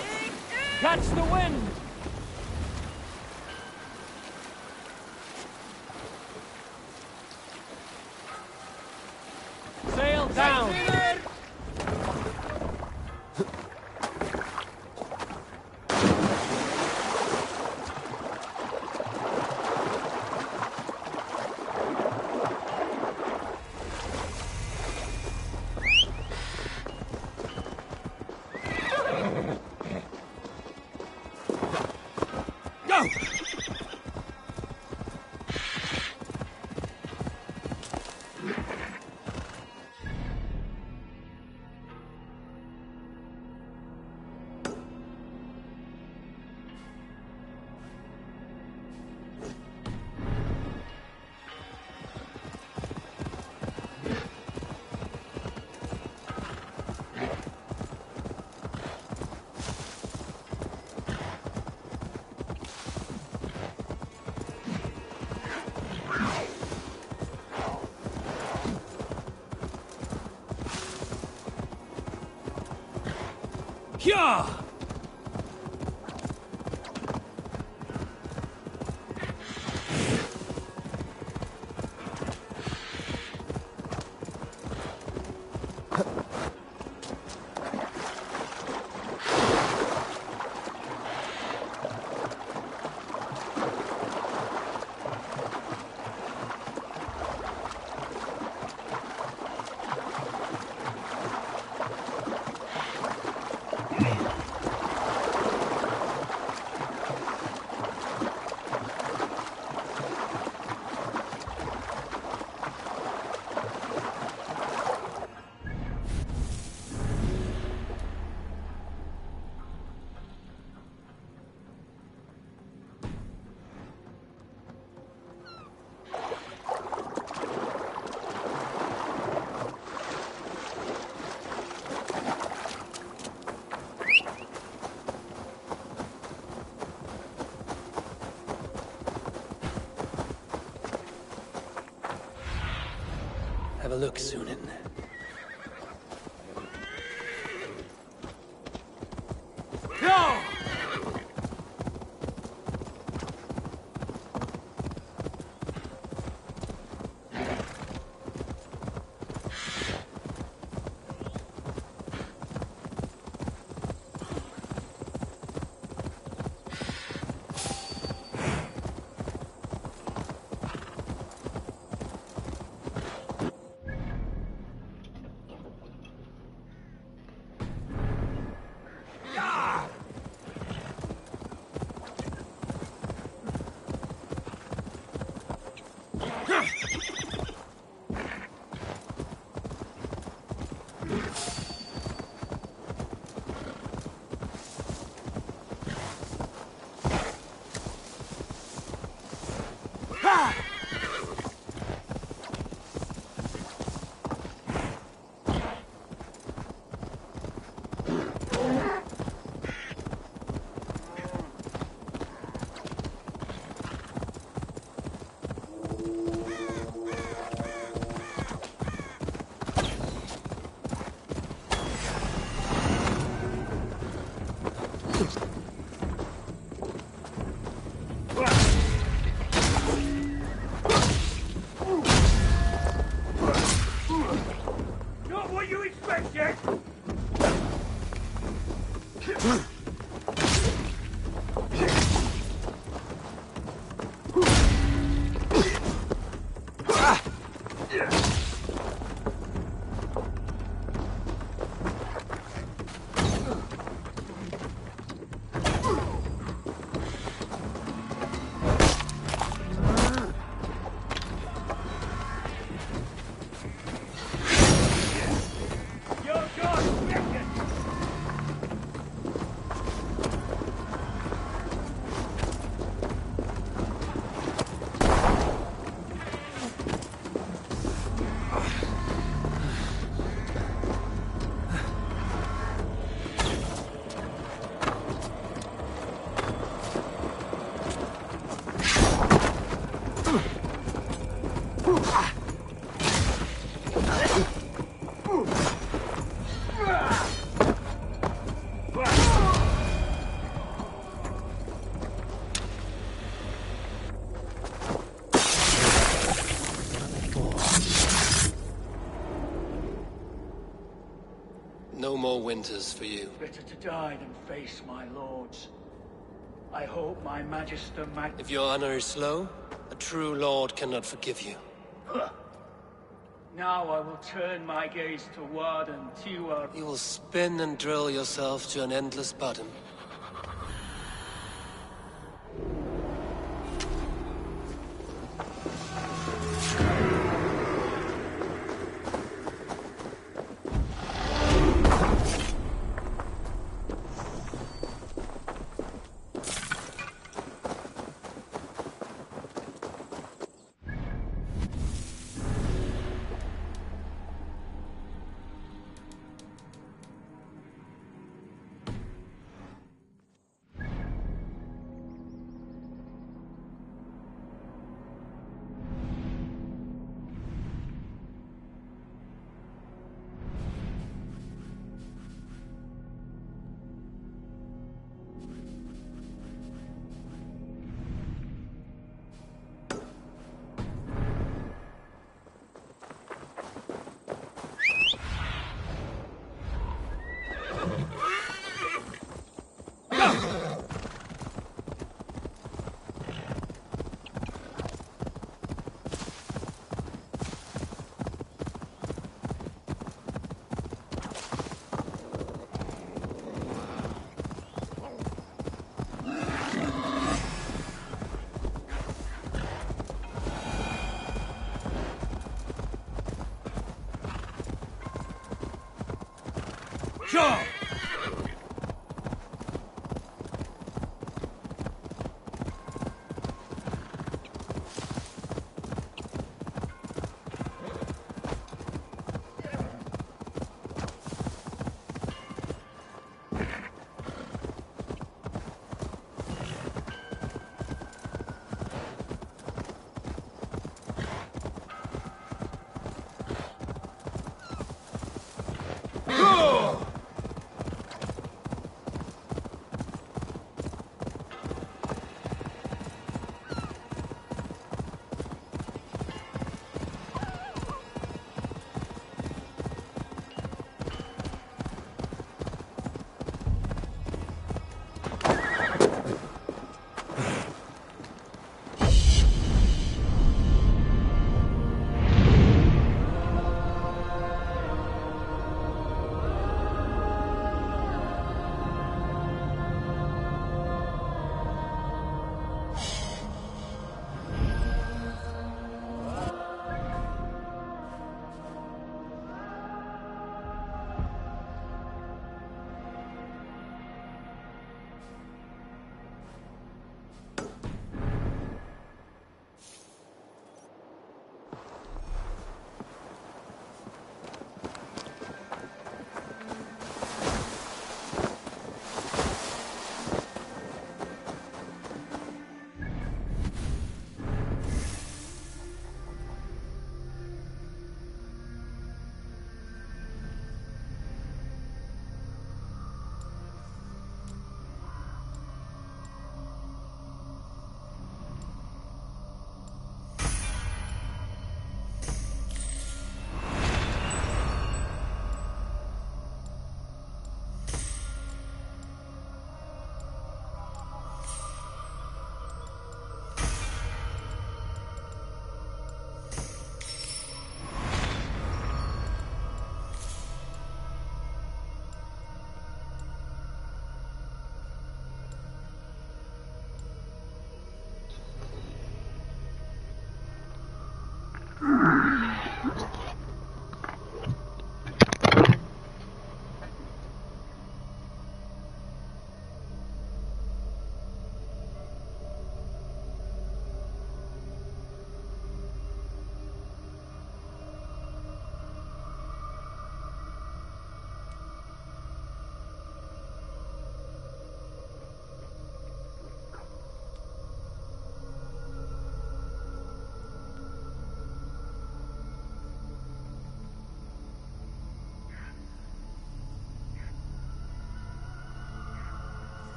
Catch the wind! Sail down! Yeah! Have a look, Sunan. No! Not what you expected! No more winters for you. Better to die than face my lords. I hope my Magister If your honor is slow, a true lord cannot forgive you. Now I will turn my gaze toward and to You will spin and drill yourself to an endless bottom. Sure!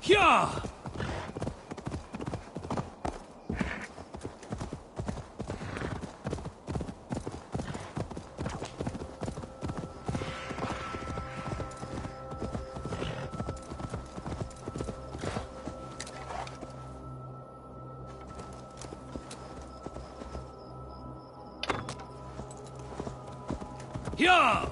Yeah! Yeah!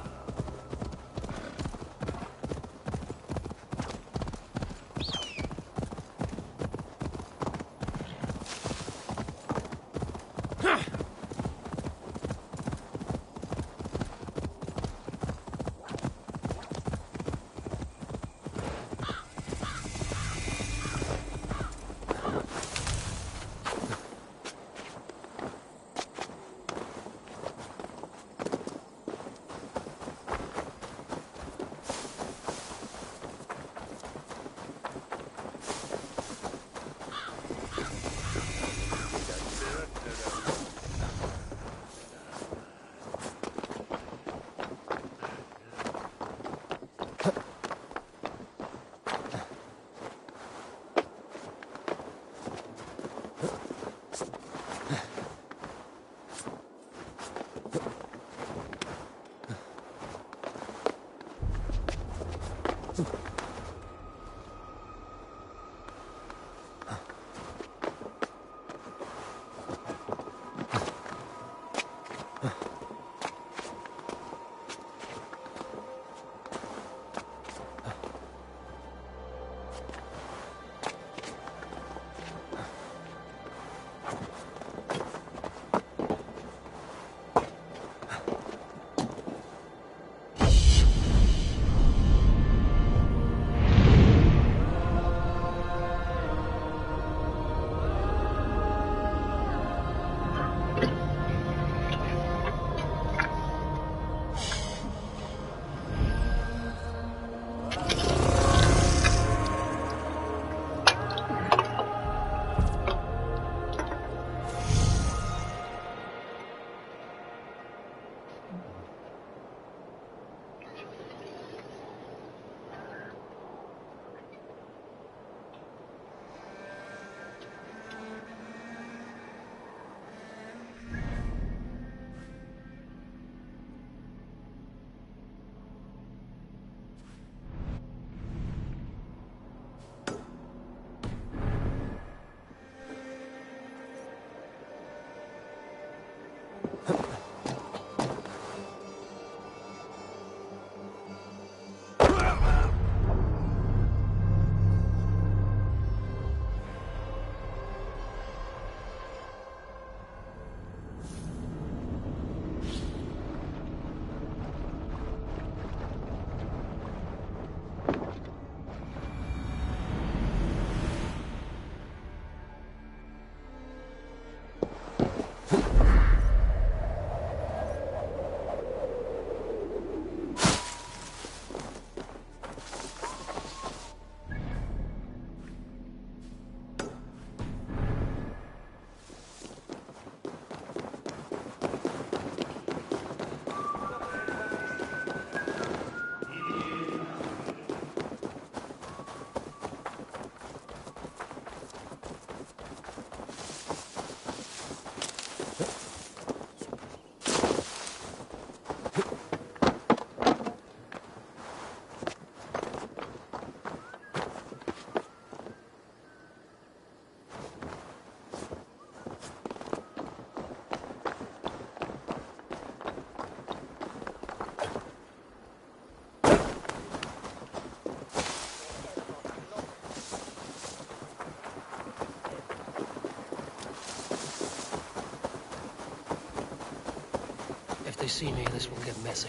If they see me, this will get messy.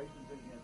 decorations in here.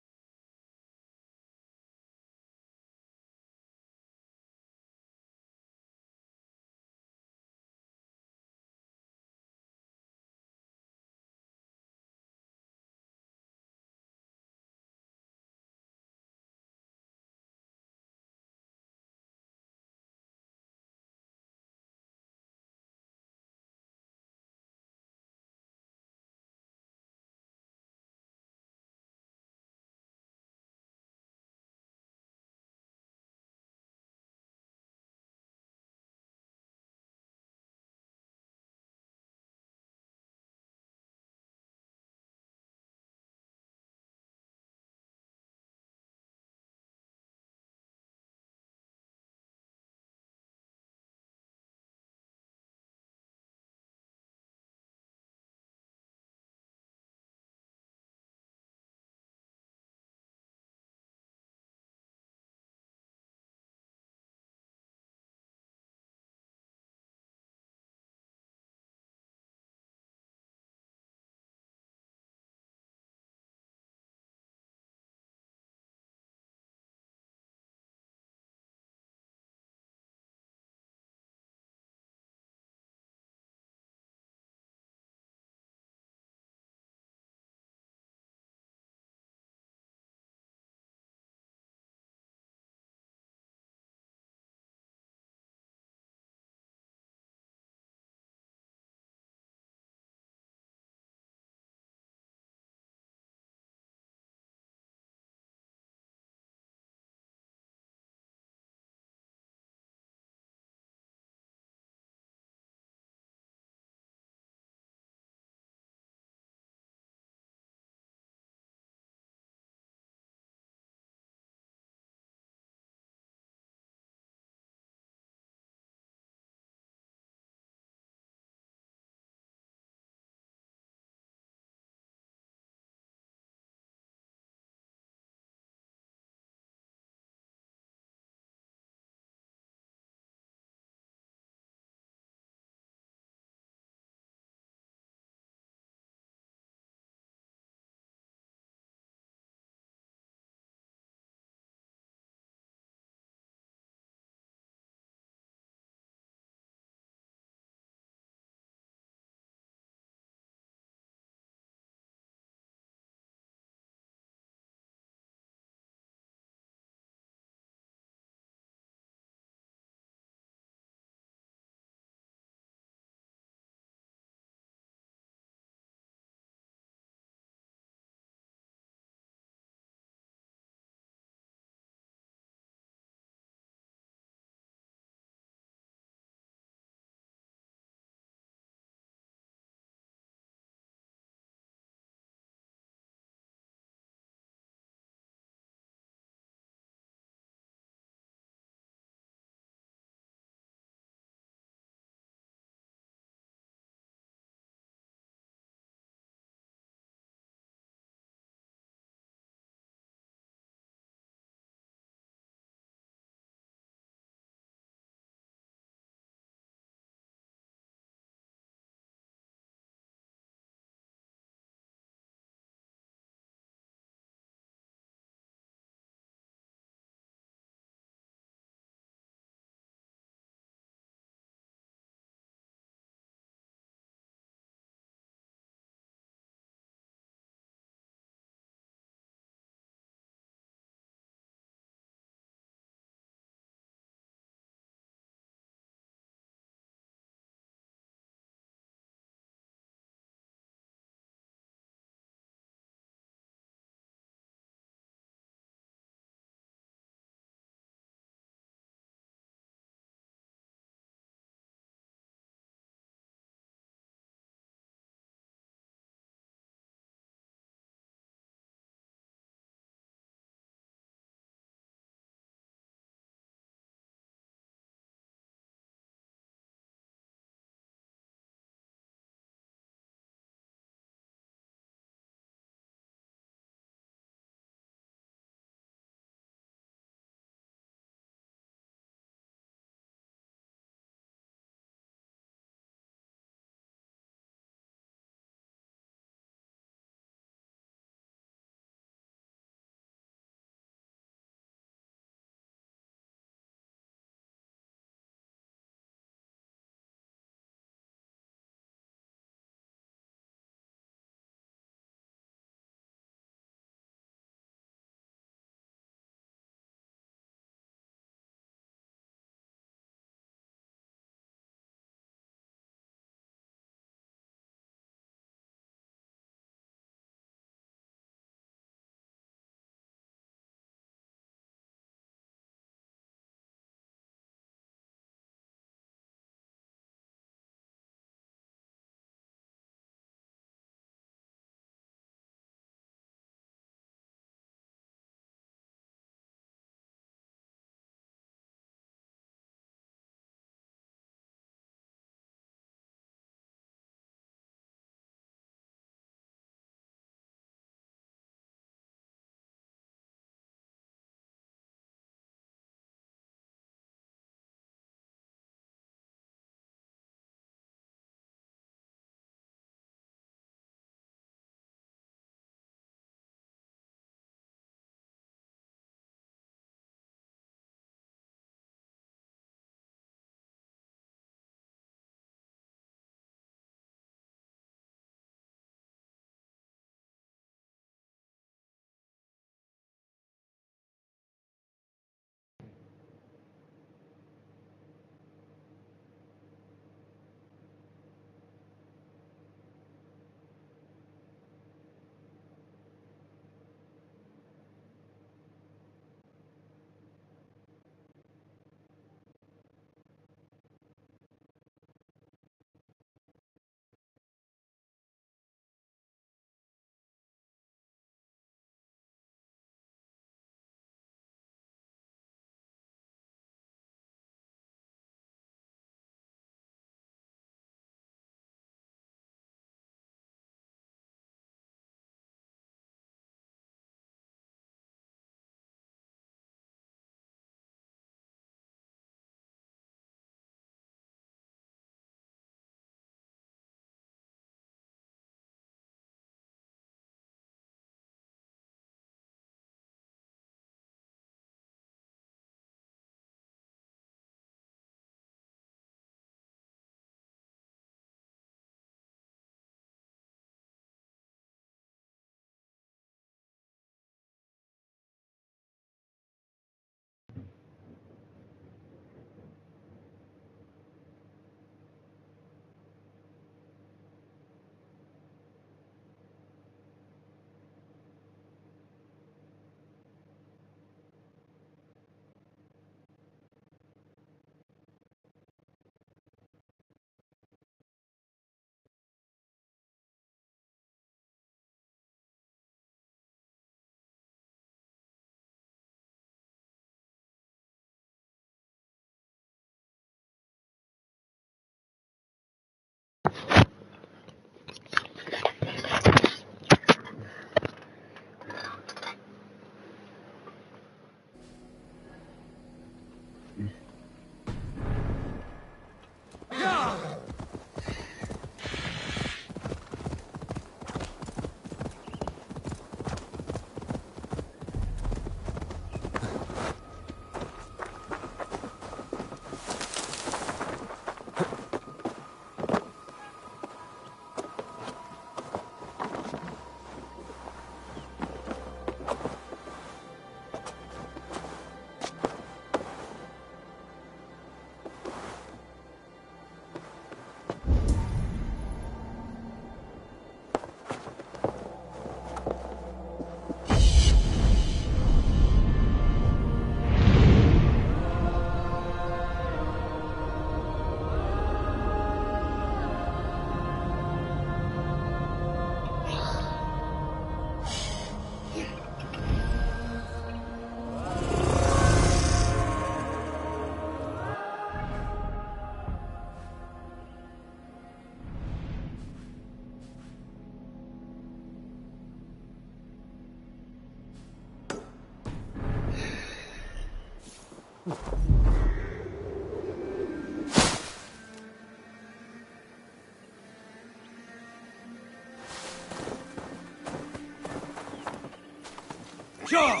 Sure!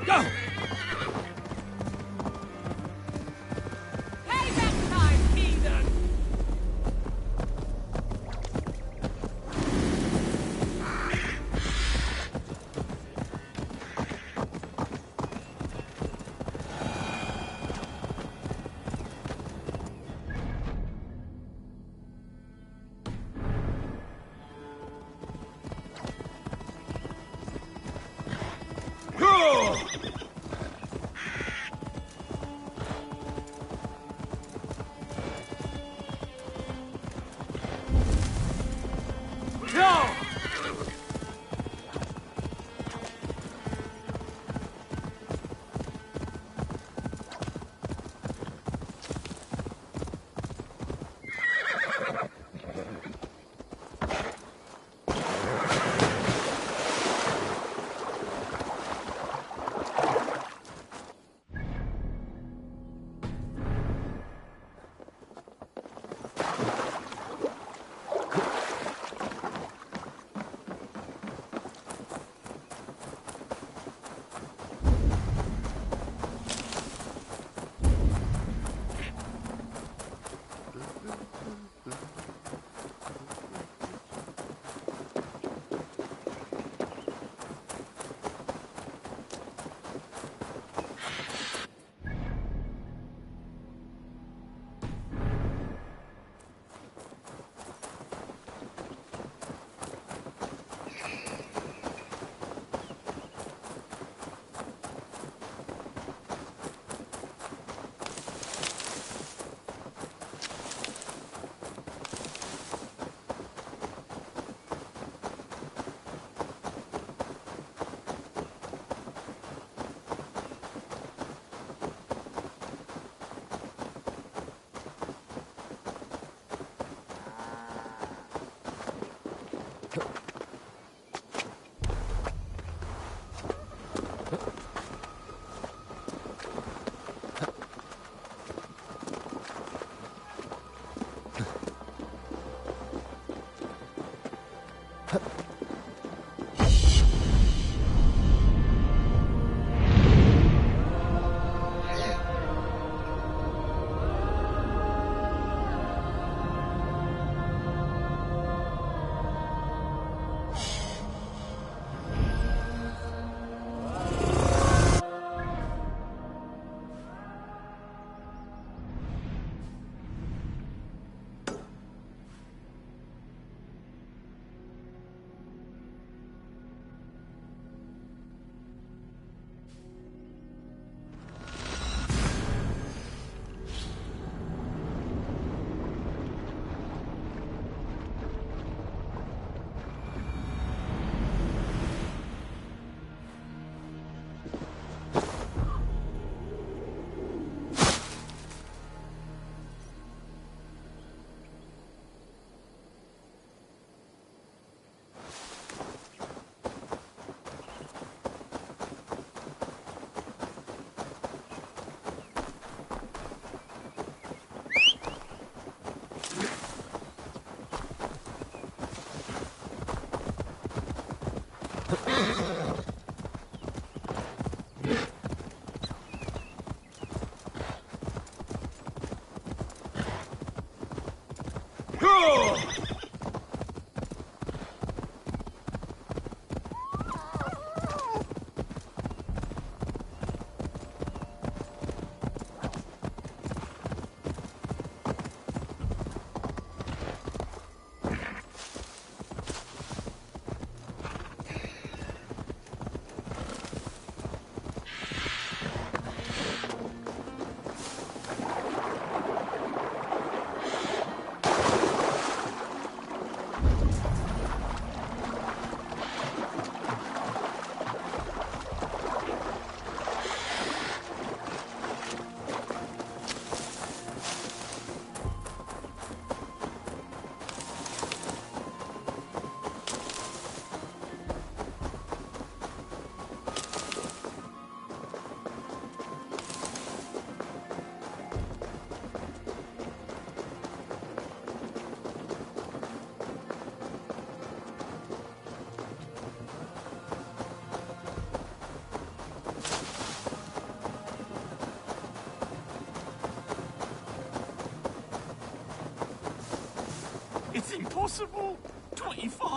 Go! Payback time, heathen!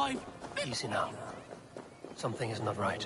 alive! Easy now. Something is not right.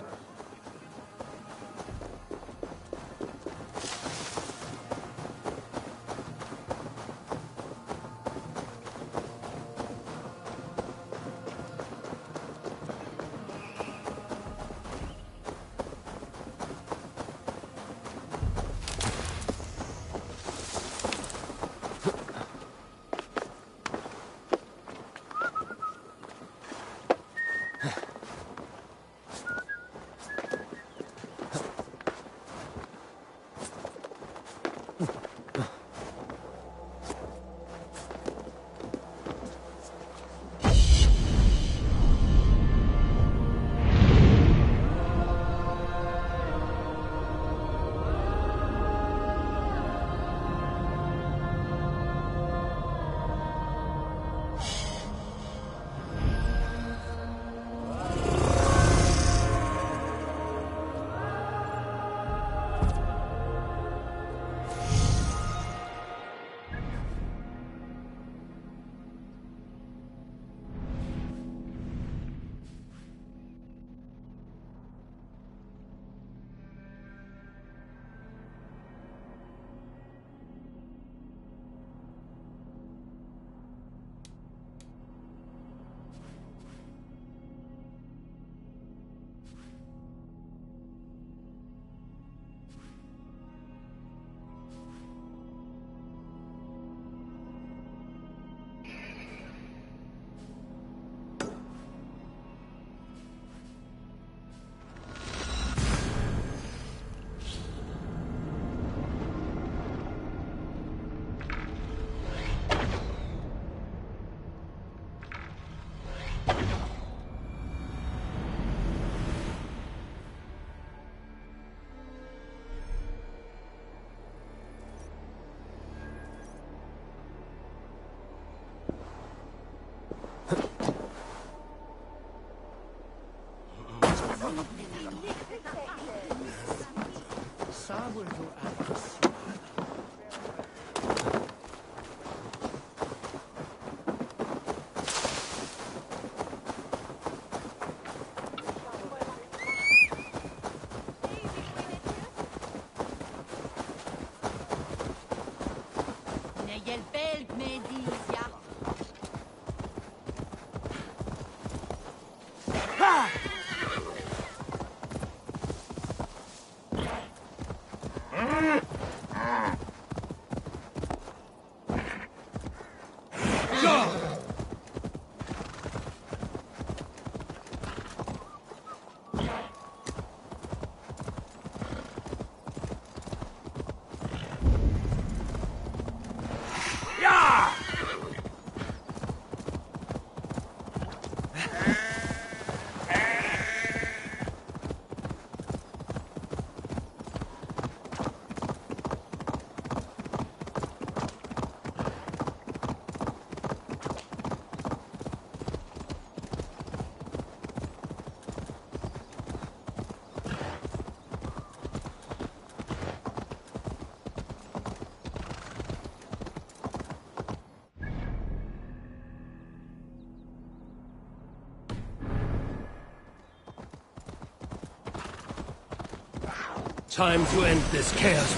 Time to end this chaos.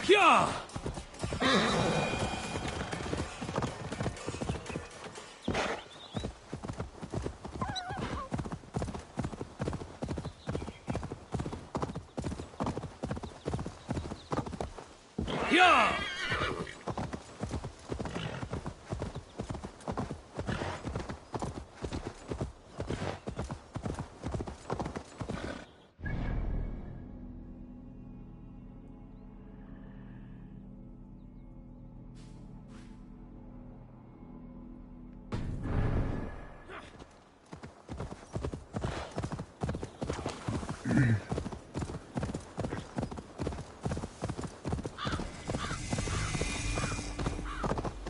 Yeah! Yeah!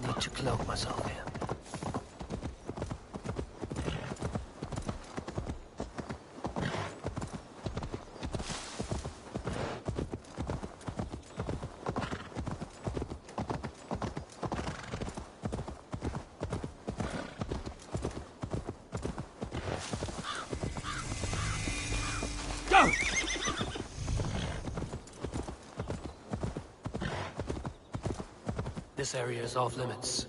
Need to cloak myself here. This area is off limits.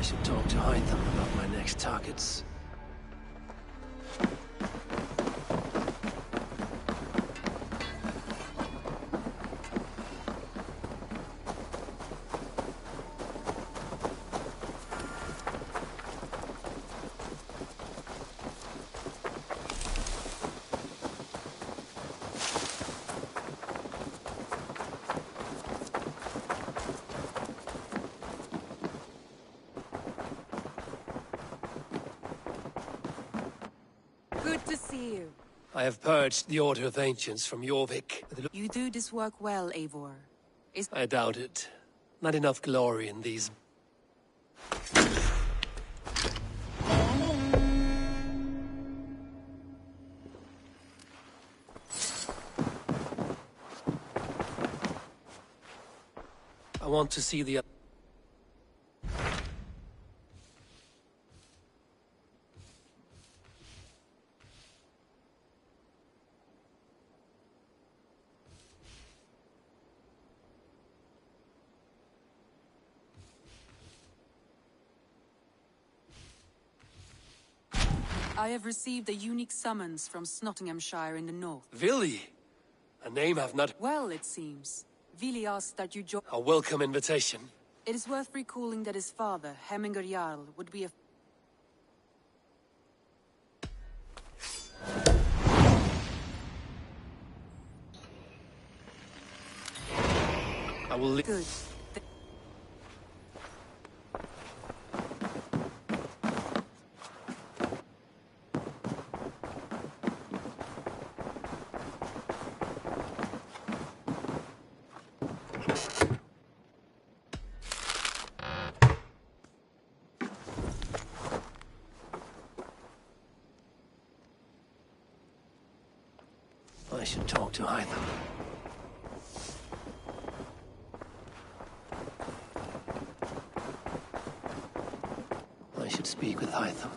should talk to Hytham about my next targets. Good to see you. I have purged the Order of Ancients from Jorvik. You do this work well, Eivor. I doubt it. Not enough glory in these... I want to see the... I have received a unique summons from Nottinghamshire in the north. Vili! A name I've not... Well, it seems. Vili asked that you join... A welcome invitation. It is worth recalling that his father, Hemminger Jarl, would be a... I will... Good. I should talk to Hytham. I should speak with Hytham.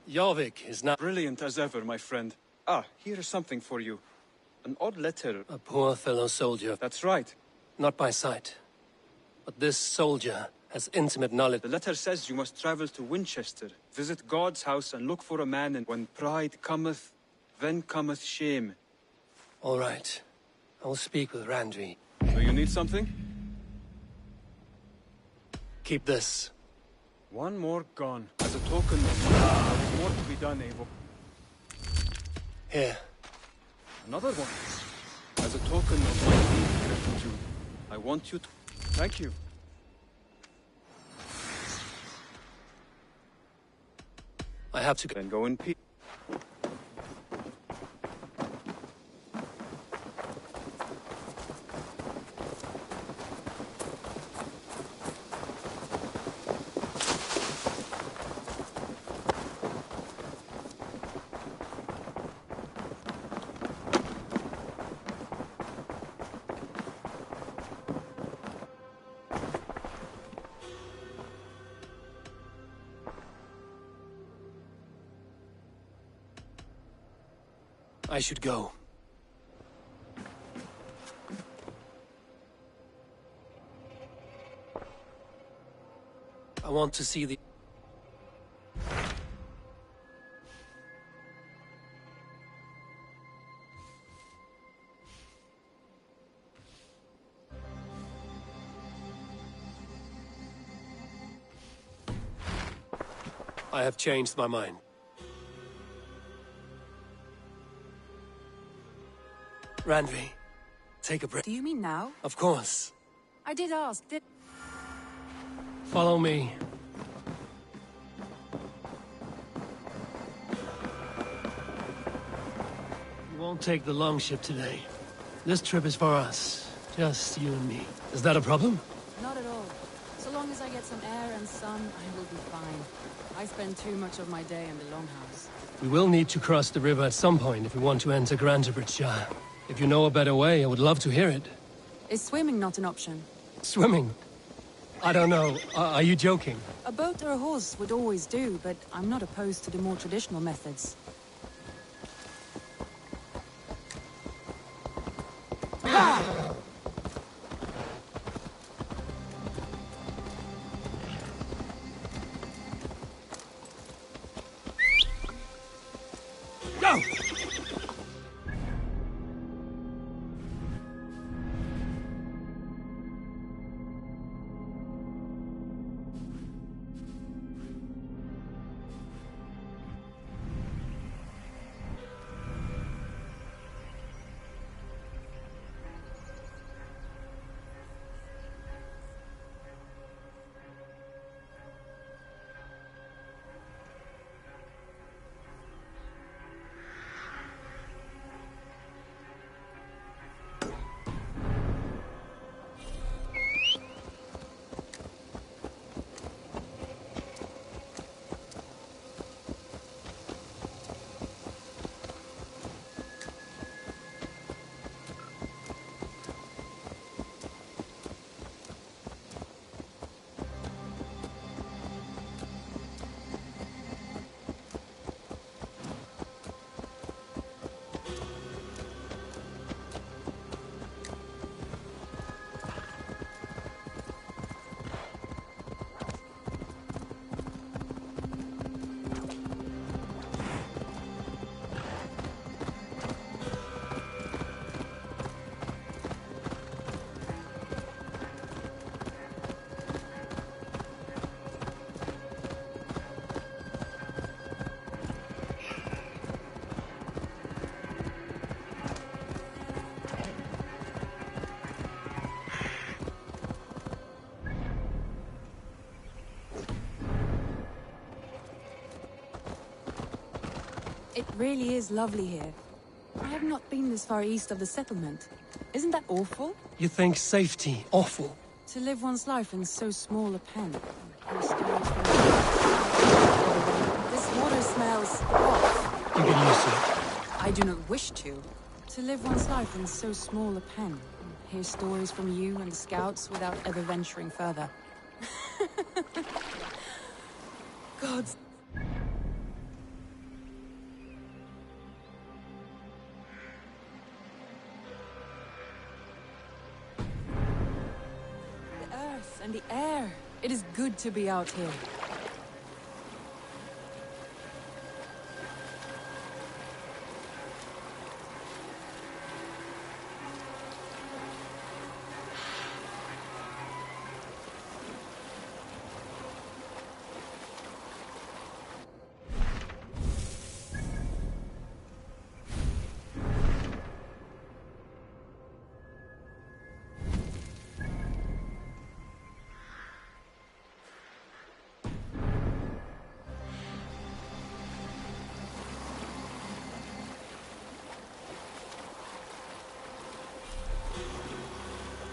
Jorvik is not... Brilliant as ever, my friend. Ah, here is something for you. An odd letter. A poor fellow soldier. That's right. Not by sight. But this soldier has intimate knowledge. The letter says you must travel to Winchester, visit God's house and look for a man, and when pride cometh, then cometh shame. All right. I will speak with Randvi. Do you need something? Keep this. One more gone. As a token, there is more to be done, Eivor. Here. Another one. As a token of my deep gratitude, I want you to... Thank you. I have to go. Then go in peace. I should go. I want to see the... I have changed my mind. Randvi, take a breath. Do you mean now? Of course. I did ask, did... Follow me. You won't take the longship today. This trip is for us. Just you and me. Is that a problem? Not at all. So long as I get some air and sun, I will be fine. I spend too much of my day in the Longhouse. We will need to cross the river at some point if we want to enter Grantabridgeshire. If you know a better way, I would love to hear it. Is swimming not an option? Swimming? I don't know. Are you joking? A boat or a horse would always do, but I'm not opposed to the more traditional methods. Go! It really is lovely here. I have not been this far east of the settlement. Isn't that awful? You think safety awful? To live one's life in so small a pen. This water smells off. You get used to it. I do not wish to. To live one's life in so small a pen. Hear stories from you and the scouts without ever venturing further. Gods. And the air. It is good to be out here.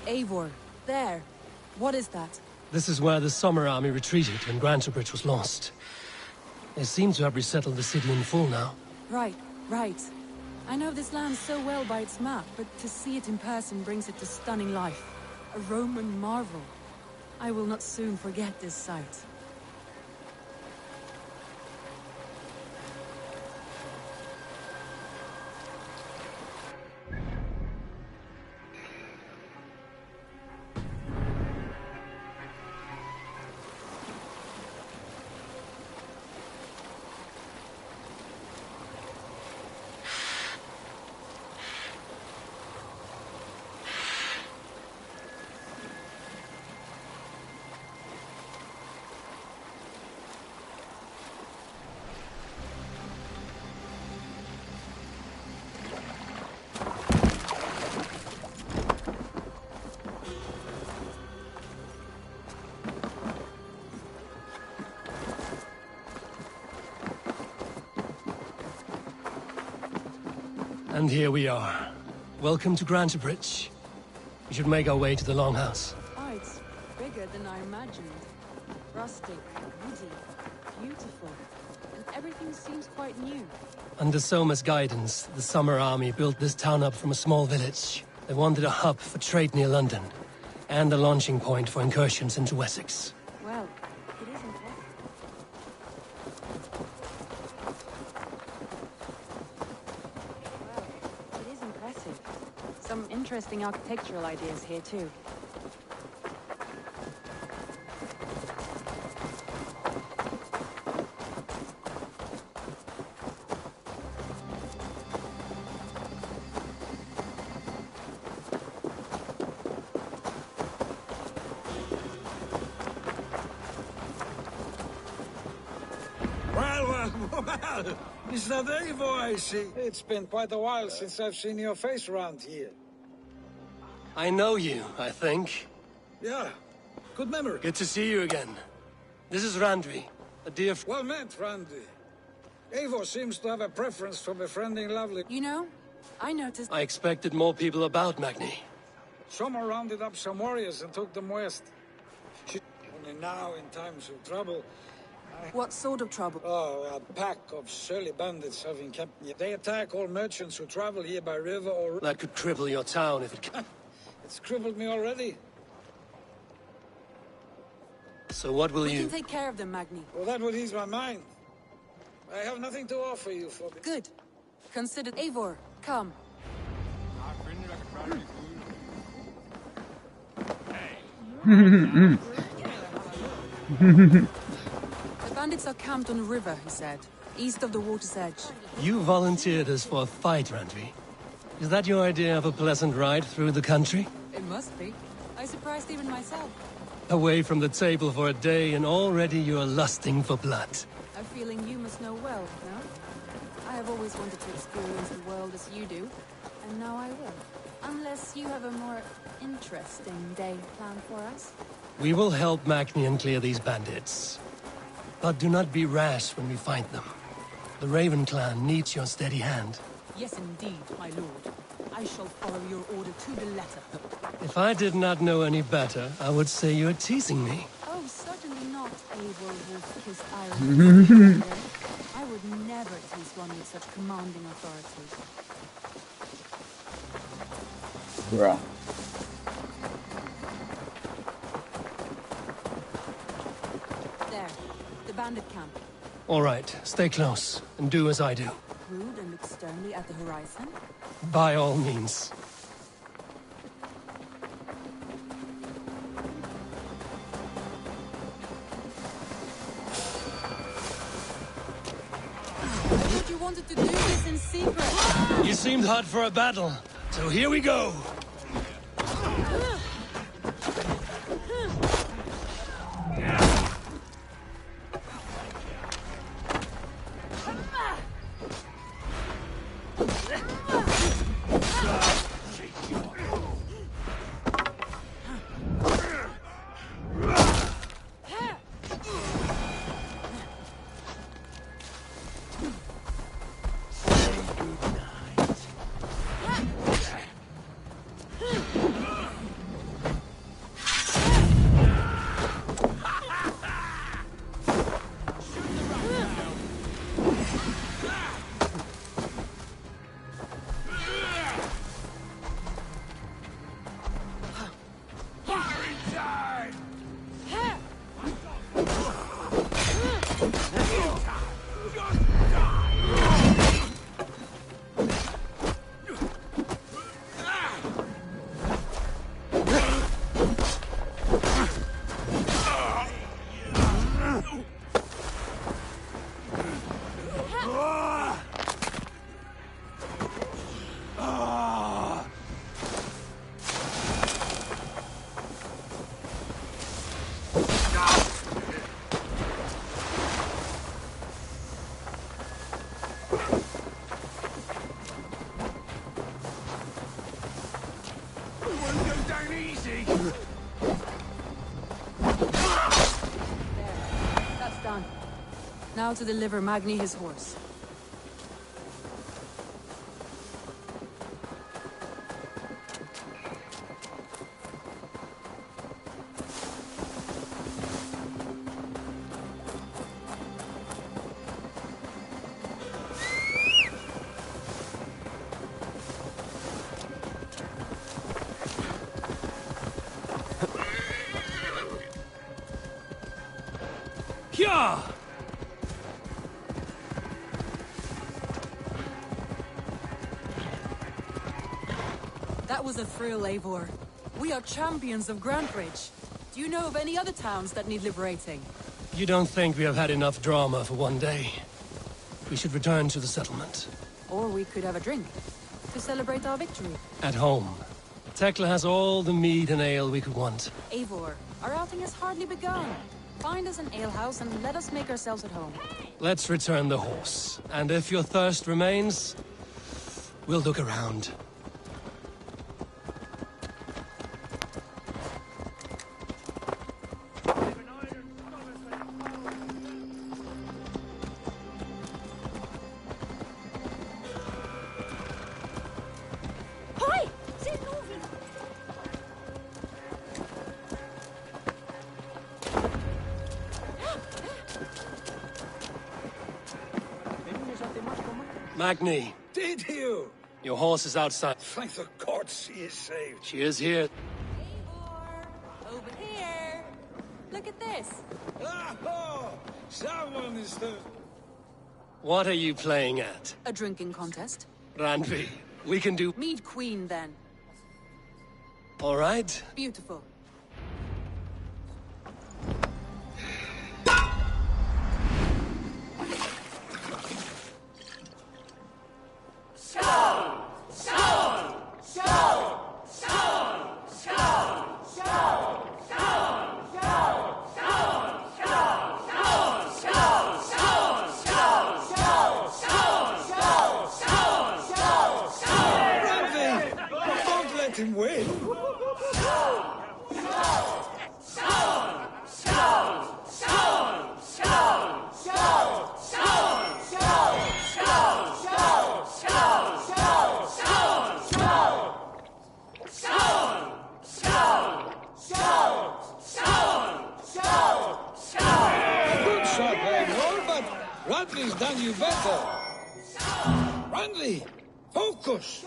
Eivor, there. What is that? This is where the Summer Army retreated when Grantebridge was lost. They seem to have resettled the city in full now. Right. I know this land so well by its map, but to see it in person brings it to stunning life. A Roman marvel. I will not soon forget this sight. And here we are. Welcome to Grantebridge. We should make our way to the Longhouse. Oh, it's bigger than I imagined. Rustic, woody, beautiful. And everything seems quite new. Under Soma's guidance, the Summer Army built this town up from a small village. They wanted a hub for trade near London. and the launching point for incursions into Wessex. Well, it is impressive. Well, it is impressive. Some interesting architectural ideas here, too. Well, is that Eivor I see? It's been quite a while since I've seen your face around here. I know you, I think. Yeah, good memory. Good to see you again. This is Randvi, a dear Well met, Randy. Eivor seems to have a preference for befriending lovely... You know, I noticed... I expected more people about Magni. Someone rounded up some warriors and took them west. Only now, in times of trouble... What sort of trouble? Oh, a pack of surly bandits have encamped near. They attack all merchants who travel here by river or... That could cripple your town if it... It's crippled me already. So what will you... We can take care of them, Magni. Well, that would ease my mind. I have nothing to offer you for... Good. Consider... Eivor, come. The bandits are camped on a river, he said, east of the water's edge. You volunteered us for a fight, Randvi. Is that your idea of a pleasant ride through the country? It must be. I surprised even myself. Away from the table for a day and already you're lusting for blood. A feeling you must know well, no? I have always wanted to experience the world as you do, and now I will. Unless you have a more interesting day planned for us. We will help Magnian clear these bandits. But do not be rash when we find them. The Raven clan needs your steady hand. Yes, indeed, my lord. I shall follow your order to the letter. If I did not know any better, I would say you're teasing me. Oh, certainly not, Eivor Wolf-kissed Iron. I would never tease one with such commanding authority. Bruh. There, the bandit camp. All right, stay close, and do as I do. Rude and look sternly at the horizon? By all means. I thought you wanted to do this in secret. You seemed hot for a battle, so here we go. Now to deliver Magni his horse. Yeah! That was a thrill, Eivor. We are champions of Grantbridge. Do you know of any other towns that need liberating? You don't think we have had enough drama for one day? We should return to the settlement. Or we could have a drink, to celebrate our victory. At home. Tekla has all the mead and ale we could want. Eivor, our outing has hardly begun. Find us an alehouse and let us make ourselves at home. Let's return the horse. And if your thirst remains, we'll look around. Magni. Did you? Your horse is outside. Thank the gods he is saved. She is here. Over here. Look at this. Oh, someone is the... What are you playing at? A drinking contest. Randvi, we can do... Mead Queen, then. All right. Beautiful. Him win. Randley's done you better. Randley, focus.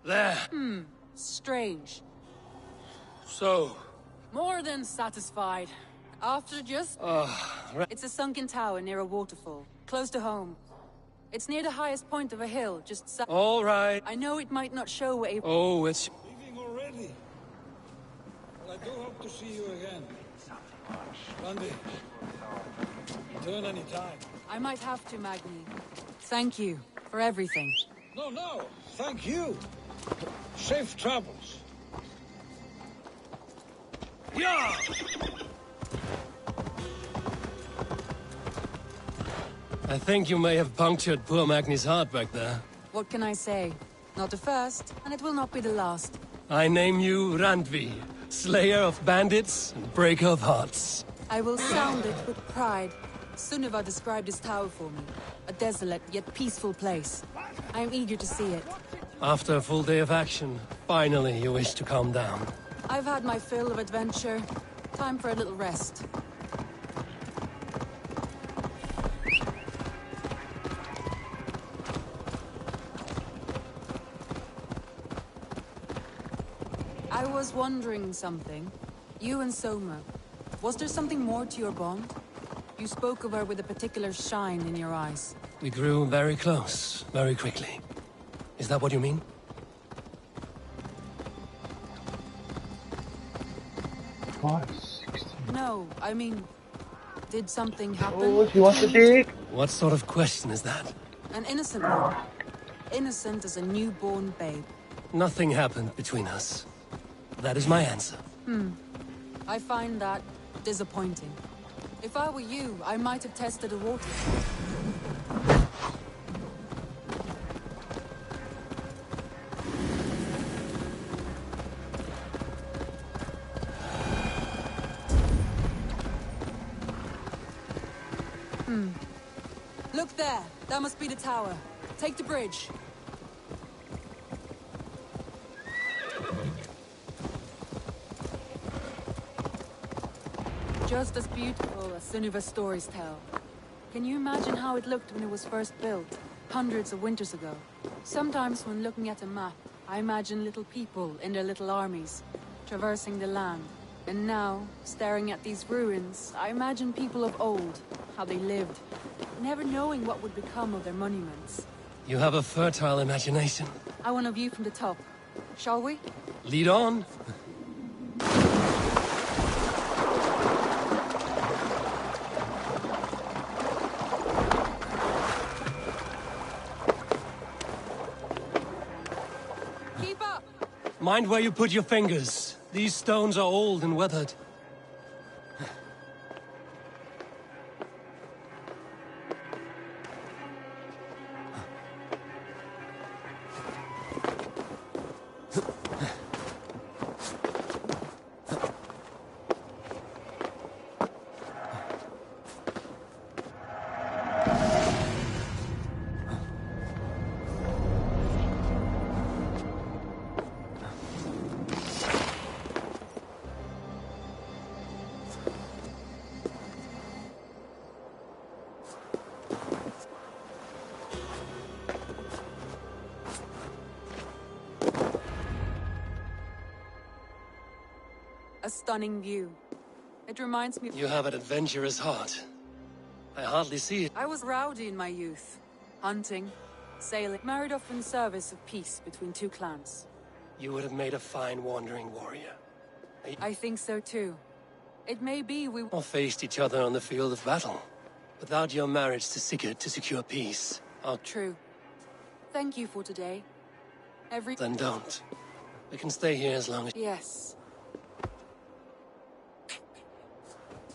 There. Strange. So... More than satisfied. After just... It's a sunken tower near a waterfall, close to home. It's near the highest point of a hill, just south... All right. I know it might not show a... Oh, it's... Leaving already? Well, I do hope to see you again. Randy, return any time. I might have to, Magni. Thank you for everything. No, thank you. Safe travels. Yeah! I think you may have punctured poor Magni's heart back there. What can I say? Not the first, and it will not be the last. I name you Randvi, slayer of bandits and breaker of hearts. I will sound it with pride. Sunniva described this tower for me. A desolate yet peaceful place. I am eager to see it. After a full day of action, finally you wish to calm down. I've had my fill of adventure. Time for a little rest. I was wondering something. You and Soma. Was there something more to your bond? You spoke of her with a particular shine in your eyes. We grew very close, very quickly. Is that what you mean? No, I mean... Did something happen? Oh, she wants to dig. What sort of question is that? An innocent one. Innocent as a newborn babe. Nothing happened between us. That is my answer. I find that disappointing. If I were you, I might have tested the water. Look there. That must be the tower. Take the bridge. just as beautiful as Sunniva's stories tell. Can you imagine how it looked when it was first built, hundreds of winters ago? Sometimes when looking at a map, I imagine little people in their little armies, traversing the land. And now, staring at these ruins, I imagine people of old, how they lived, never knowing what would become of their monuments. You have a fertile imagination. I want a view from the top. Shall we? Lead on. Keep up! Mind where you put your fingers. These stones are old and weathered. A stunning view. It reminds me... You have an adventurous heart. I hardly see it. I was rowdy in my youth. Hunting, sailing, married off in service of peace between two clans. You would have made a fine wandering warrior. I think so too. It may be we... Or faced each other on the field of battle. Without your marriage to Sigurd to secure peace. True. Thank you for today. Then don't. We can stay here as long as... Yes.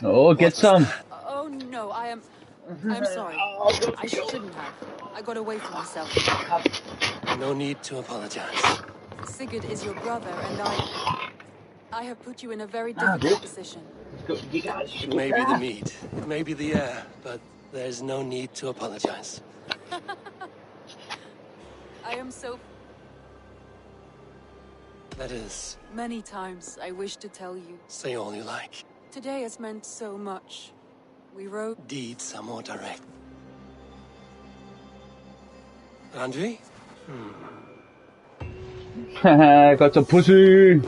Oh, get some. Oh no, I'm sorry. I shouldn't have. I got away from myself. No need to apologize. Sigurd is your brother, and I have put you in a very difficult position. It may be the meat, it may be the air, but there's no need to apologize. I am so... That is... Many times I wish to tell you. Say all you like. Today has meant so much. We rode... Deeds are more direct. Andri? Got some pussy.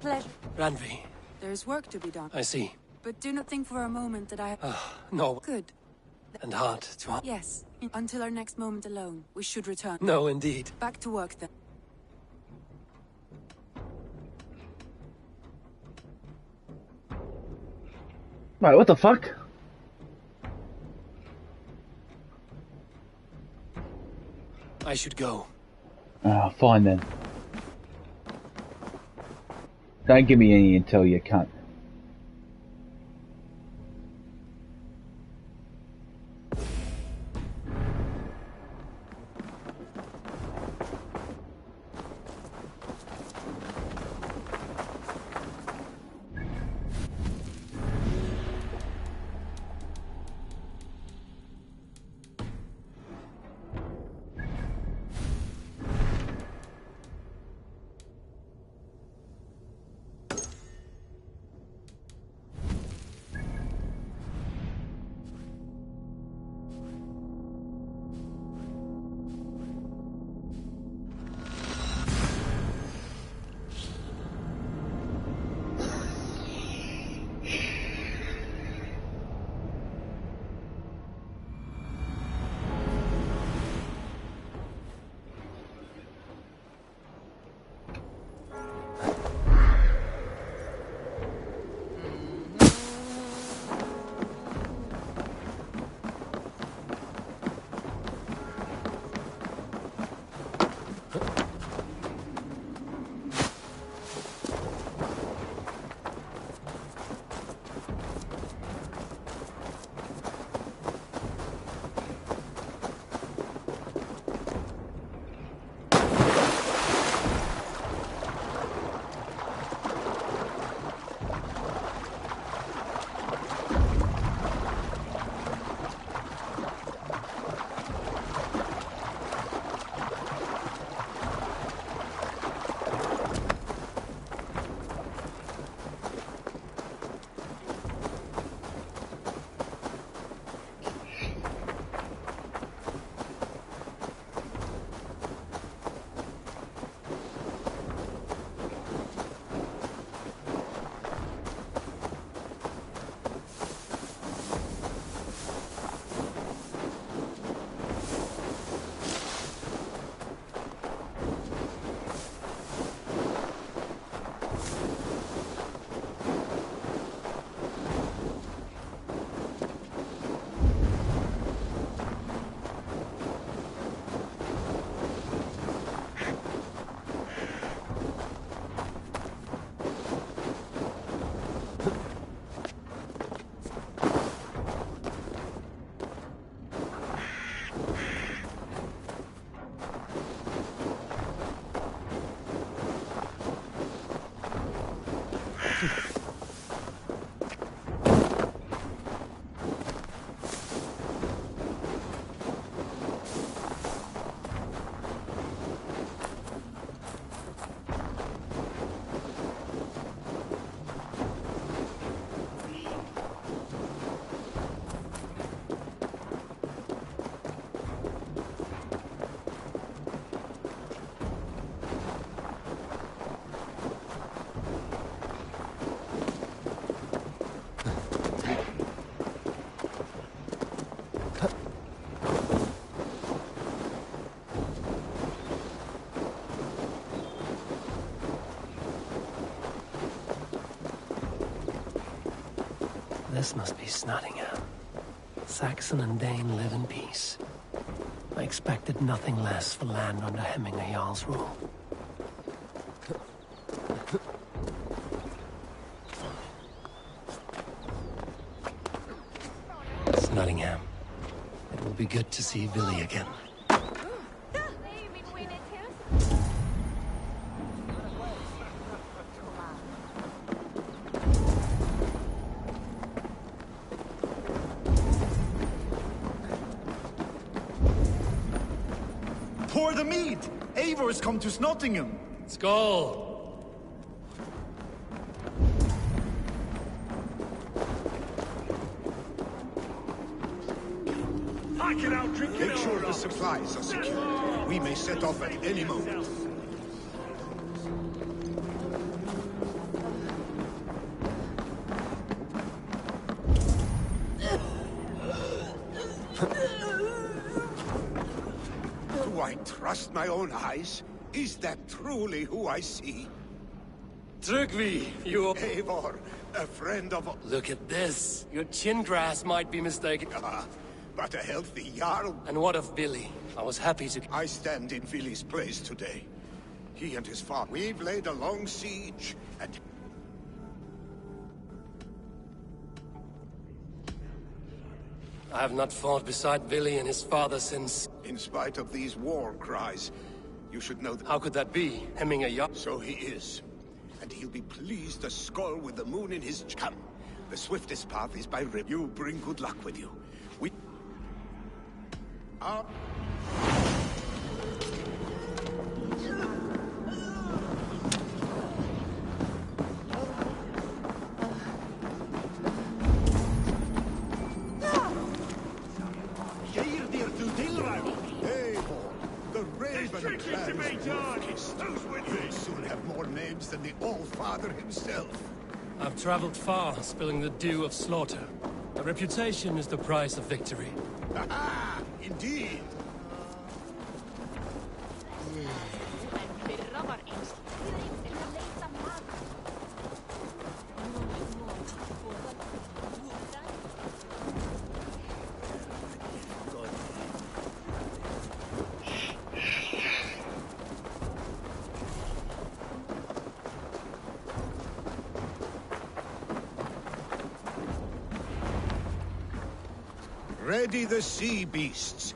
Pleasure. Randvi. There's work to be done. I see. But do not think for a moment that I... No. Good. And hard to... Yes. Until our next moment alone, we should return. No, indeed. Back to work then. Right, what the fuck? I should go. Fine then. Don't give me any intel, you cunt. This must be Snottingham. Saxon and Dane live in peace. I expected nothing less for land under Hemminger Jarl's rule. Snottingham. It will be good to see Villy again. Pour the mead! Eivor's come to Snottingham! Skull! Make sure the supplies are secure. We may set off at any moment. Do I trust my own eyes? Is that truly who I see? Trygvi, you... Eivor, a friend of... Look at this. Your chin grass might be mistaken. But a healthy Jarl. And what of Villy? I was happy to... I stand in Villy's place today. He and his father. We've laid a long siege, and... I have not fought beside Villy and his father since... In spite of these war cries, you should know that... How could that be? Hemminger Jarl? So he is. And he'll be pleased to skull with the moon in his camp. The swiftest path is by rip. You bring good luck with you. We... The Raven You'll soon have more names than the All-Father himself. I've traveled far, spilling the dew of slaughter. A reputation is the price of victory. Aha! Indeed! Ready the sea beasts.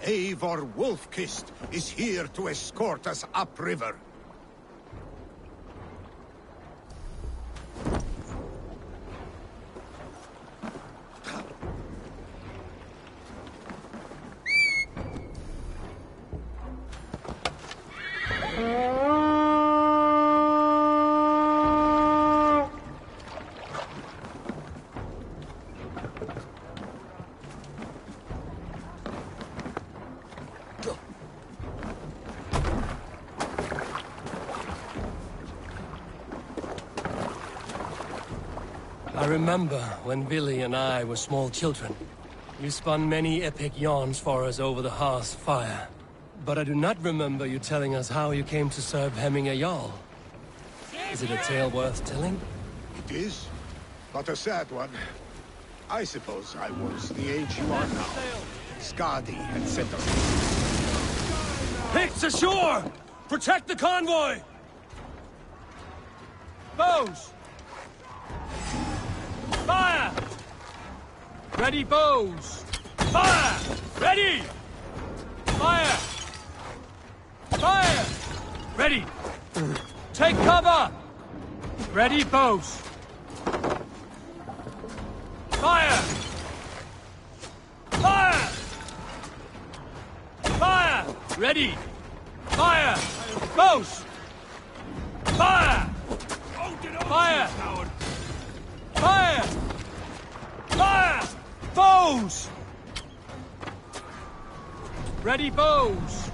Eivor Wolfkist is here to escort us upriver. I remember when Villy and I were small children. You spun many epic yarns for us over the hearth's fire. But I do not remember you telling us how you came to serve Hemminger Jarl. Is it a tale worth telling? It is, but a sad one. I suppose I was the age you are now. Skadi had sent us... Picts ashore! Protect the convoy! Bows! Fire! Ready bows! Fire! Ready! Fire! Fire! Ready! Take cover! Ready bows! Fire! Fire! Fire! Ready! Fire! Bows! Fire! Fire! Fire! Fire! Bows! Ready bows!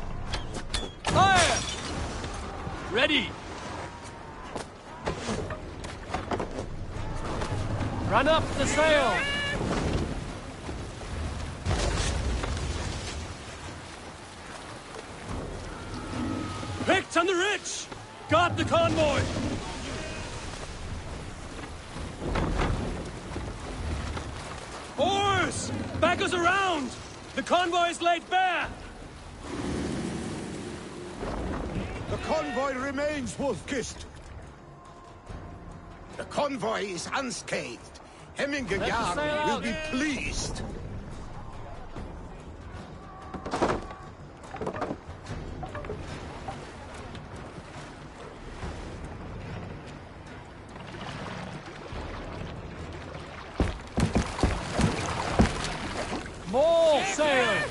Fire! Ready! Run up the sail! Picked on the rich! Guard the convoy! Back us around! The convoy is laid bare! The convoy remains wolf-kissed. The convoy is unscathed. Hemminger Jarl will be pleased. More sail!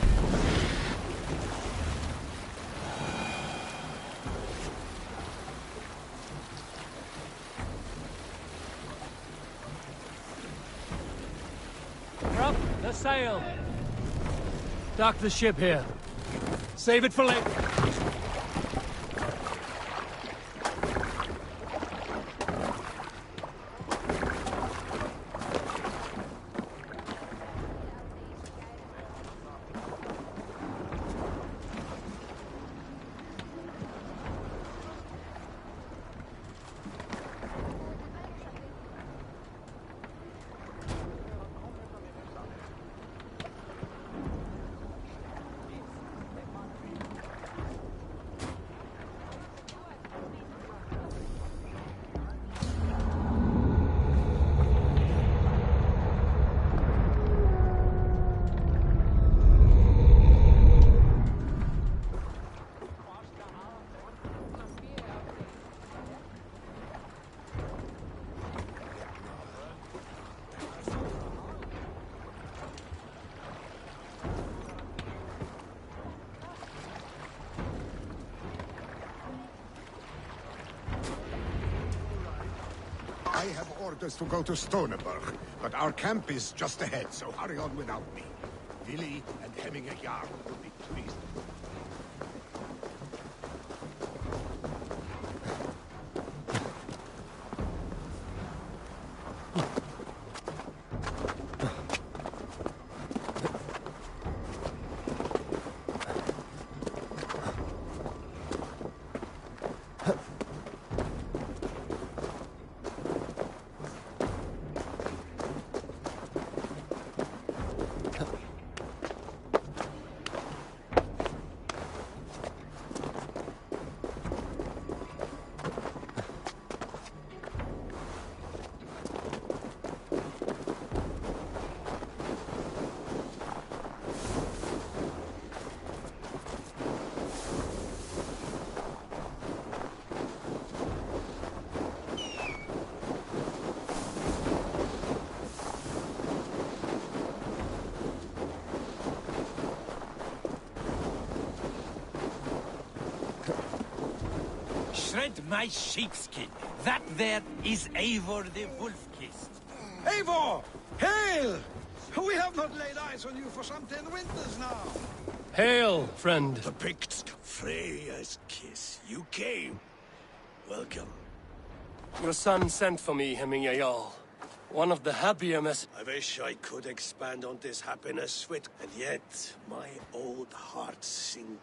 Up the sail! Dock the ship here. Save it for later. I have orders to go to Stoneberg, but our camp is just ahead, so hurry on without me. Willi and Hemminger Jarl will be pleased. Shred my sheepskin. That there is Eivor the Wolf-Kissed. Eivor! Hail! We have not laid eyes on you for some 10 winters now. Hail, friend. The Picts, Freya's kiss. You came. Welcome. Your son sent for me, Hemminger Jarl. One of the happier I wish I could expand on this happiness with, and yet my old heart sings.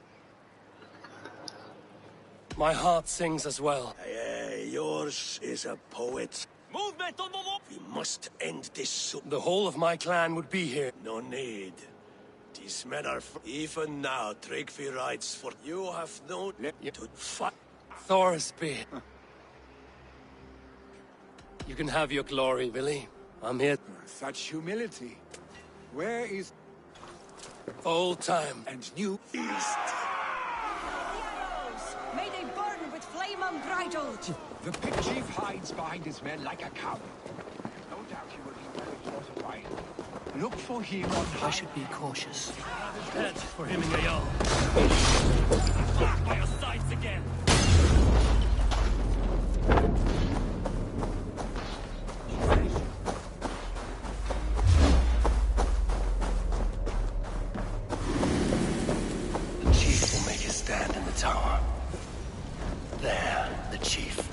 My heart sings as well. Yours is a poet. Movement on the wall! We must end this soon. The whole of my clan would be here. No need. These men are... Even now, Tryggvi writes for... You have no... to fight. Thorsby. You can have your glory, Willi. I'm here. Such humility. Where is... Old time. And new east. May they burn with flame unbridled! The pit chief hides behind his men like a coward. No doubt he will be well fortified. Look for him on high. I should be cautious. Head for Hemminger Jarl. Back by your sides again! The chief will make his stand in the tower. There, the chief.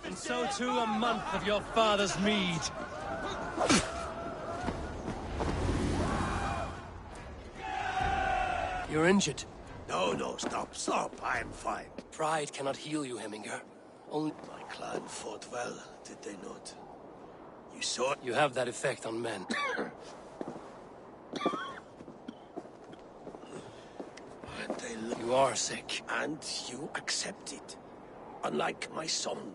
And so too a month of your father's mead. You're injured. No, stop. I am fine. Pride cannot heal you, Heminger. Only my clan fought well, did they not? You saw it? You have that effect on men. You are sick. And you accept it. Unlike my son.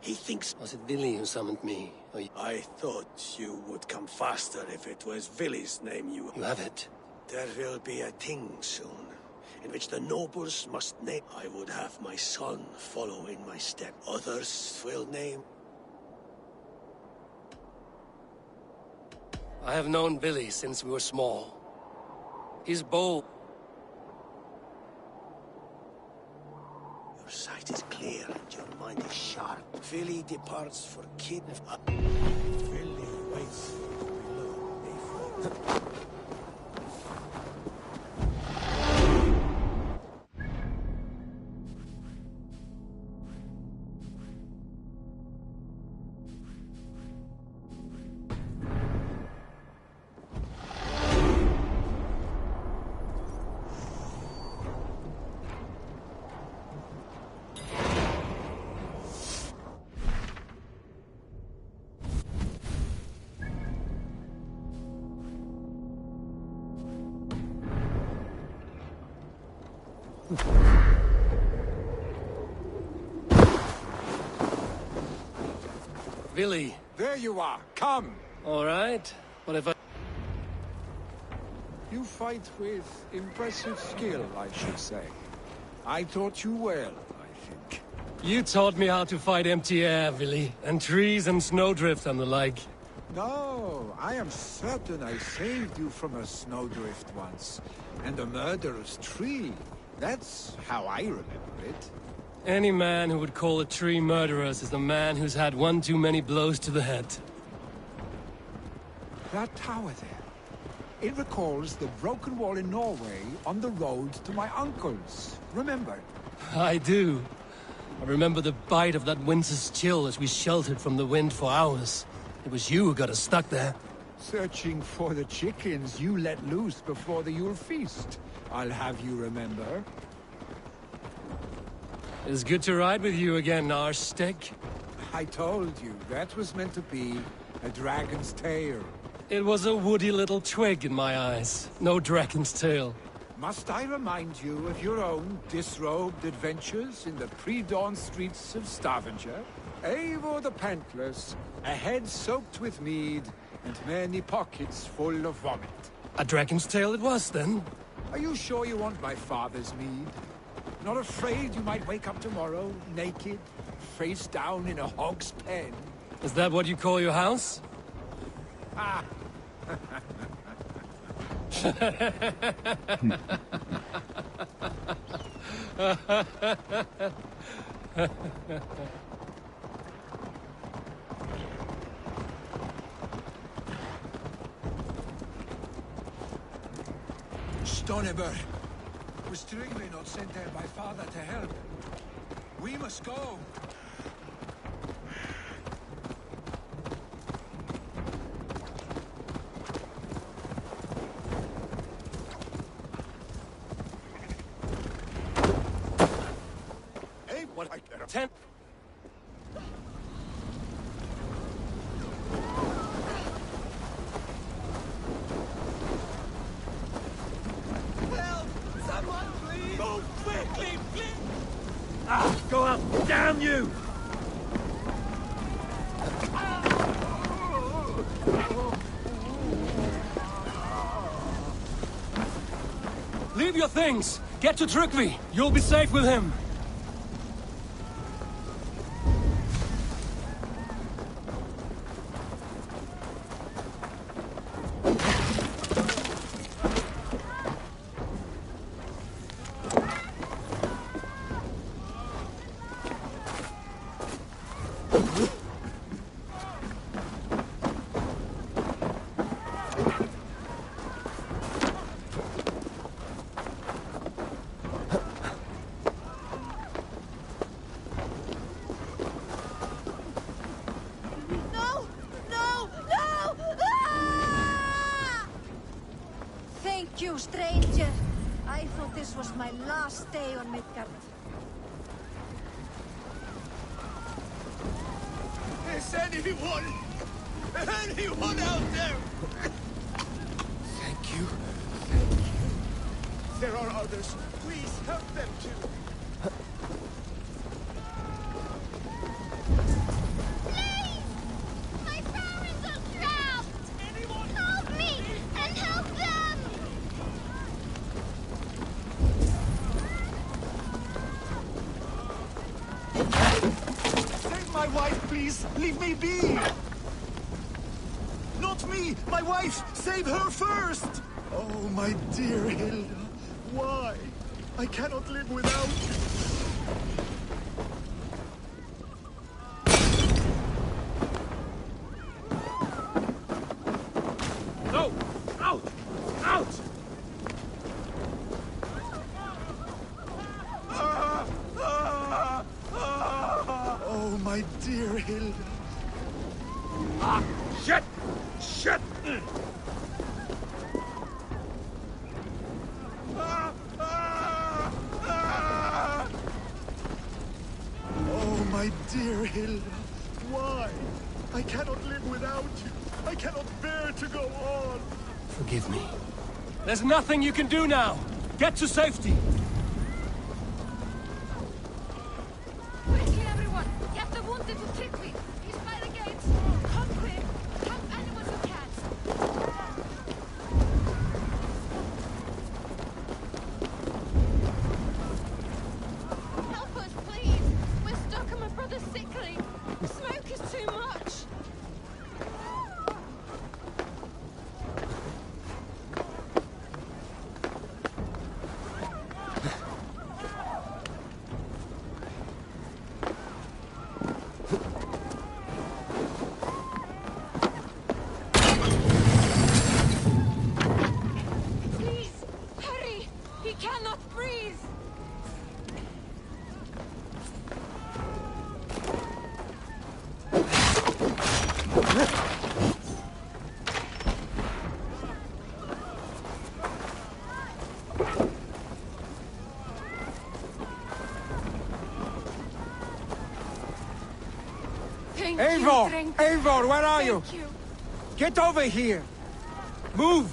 He thinks... Was it Willy who summoned me? I thought you would come faster if it was Willy's name you... You have it. There will be a thing soon, in which the nobles must name... I would have my son follow in my step. Others will name... I have known Billy since we were small. He's bold. Your sight is clear and your mind is sharp. Willy departs for Kid. Willy waits below. Willy. There you are. Come. All right. What if I... You fight with impressive skill, I should say. I taught you well, I think. You taught me how to fight empty air, Willy. And trees and snowdrift and the like. No, I am certain I saved you from a snowdrift once. And a murderous tree. That's how I remember it. Any man who would call a tree murderous is the man who's had one too many blows to the head. That tower there. It recalls the broken wall in Norway on the road to my uncle's. Remember? I do. I remember the bite of that winter's chill as we sheltered from the wind for hours. It was you who got us stuck there. Searching for the chickens you let loose before the Yule feast. I'll have you remember. It's good to ride with you again, Arstick. I told you, that was meant to be a dragon's tail. It was a woody little twig in my eyes. No dragon's tail. Must I remind you of your own disrobed adventures in the pre-dawn streets of Stavanger? Eivor the Pantless, a head soaked with mead, and many pockets full of vomit. A dragon's tail it was, then? Are you sure you want my father's mead? Not afraid you might wake up tomorrow, naked, face down in a hog's pen? Is that what you call your house? Ah! Stoneberg. Was Trygve not sent there by father to help? We must go. Hey, what? 10. Go up! Damn you! Leave your things! Get to Trygve! You'll be safe with him! stay on Midgard. Is anyone out there? Thank you. There are others. Please help them too. My parents are trapped! Anyone help me and help them! Save my wife, please! Leave me be! Not me! My wife! Save her first! Oh, my dear Hilda. Why? I cannot live without you. No! Out! Out! Oh, my dear Hilda. Ah! Shit! Shit! Oh, my dear Hilda. Why? I cannot live without you. I cannot bear to go on. Forgive me. There's nothing you can do now. Get to safety. Quickly, everyone! Get the wounded to Trygvi! He's by the gates! Come quick! Help anyone who can! Help us, please! We're stuck and my brother's sickly! The smoke is too much! Please! Hurry! He cannot breathe! Thank Eivor! you, Eivor, where are you? Thank you. Get over here! Move!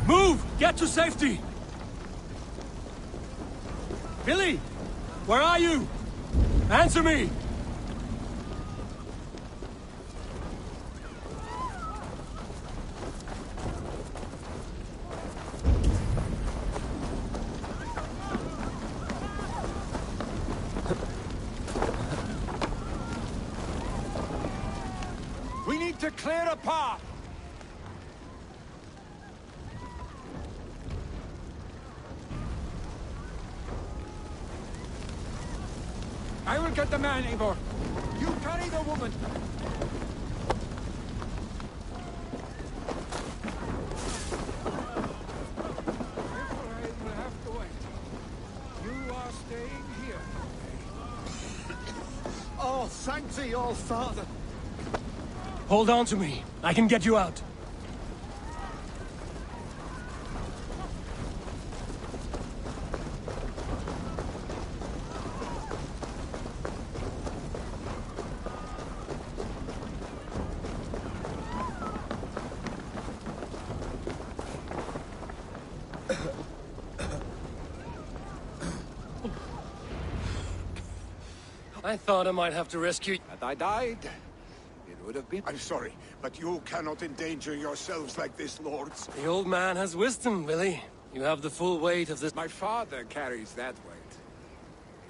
Move! Get to safety! Billy! Where are you? Answer me! We need to clear a path! I will get the man, Eivor. You carry the woman. I will have to wait. You are staying here. Oh, thank thee, all Father. Hold on to me. I can get you out. I thought I might have to rescue you. Had I died, it would have been... I'm sorry, but you cannot endanger yourselves like this, lords. The old man has wisdom, Billy. You have the full weight of this. My father carries that weight.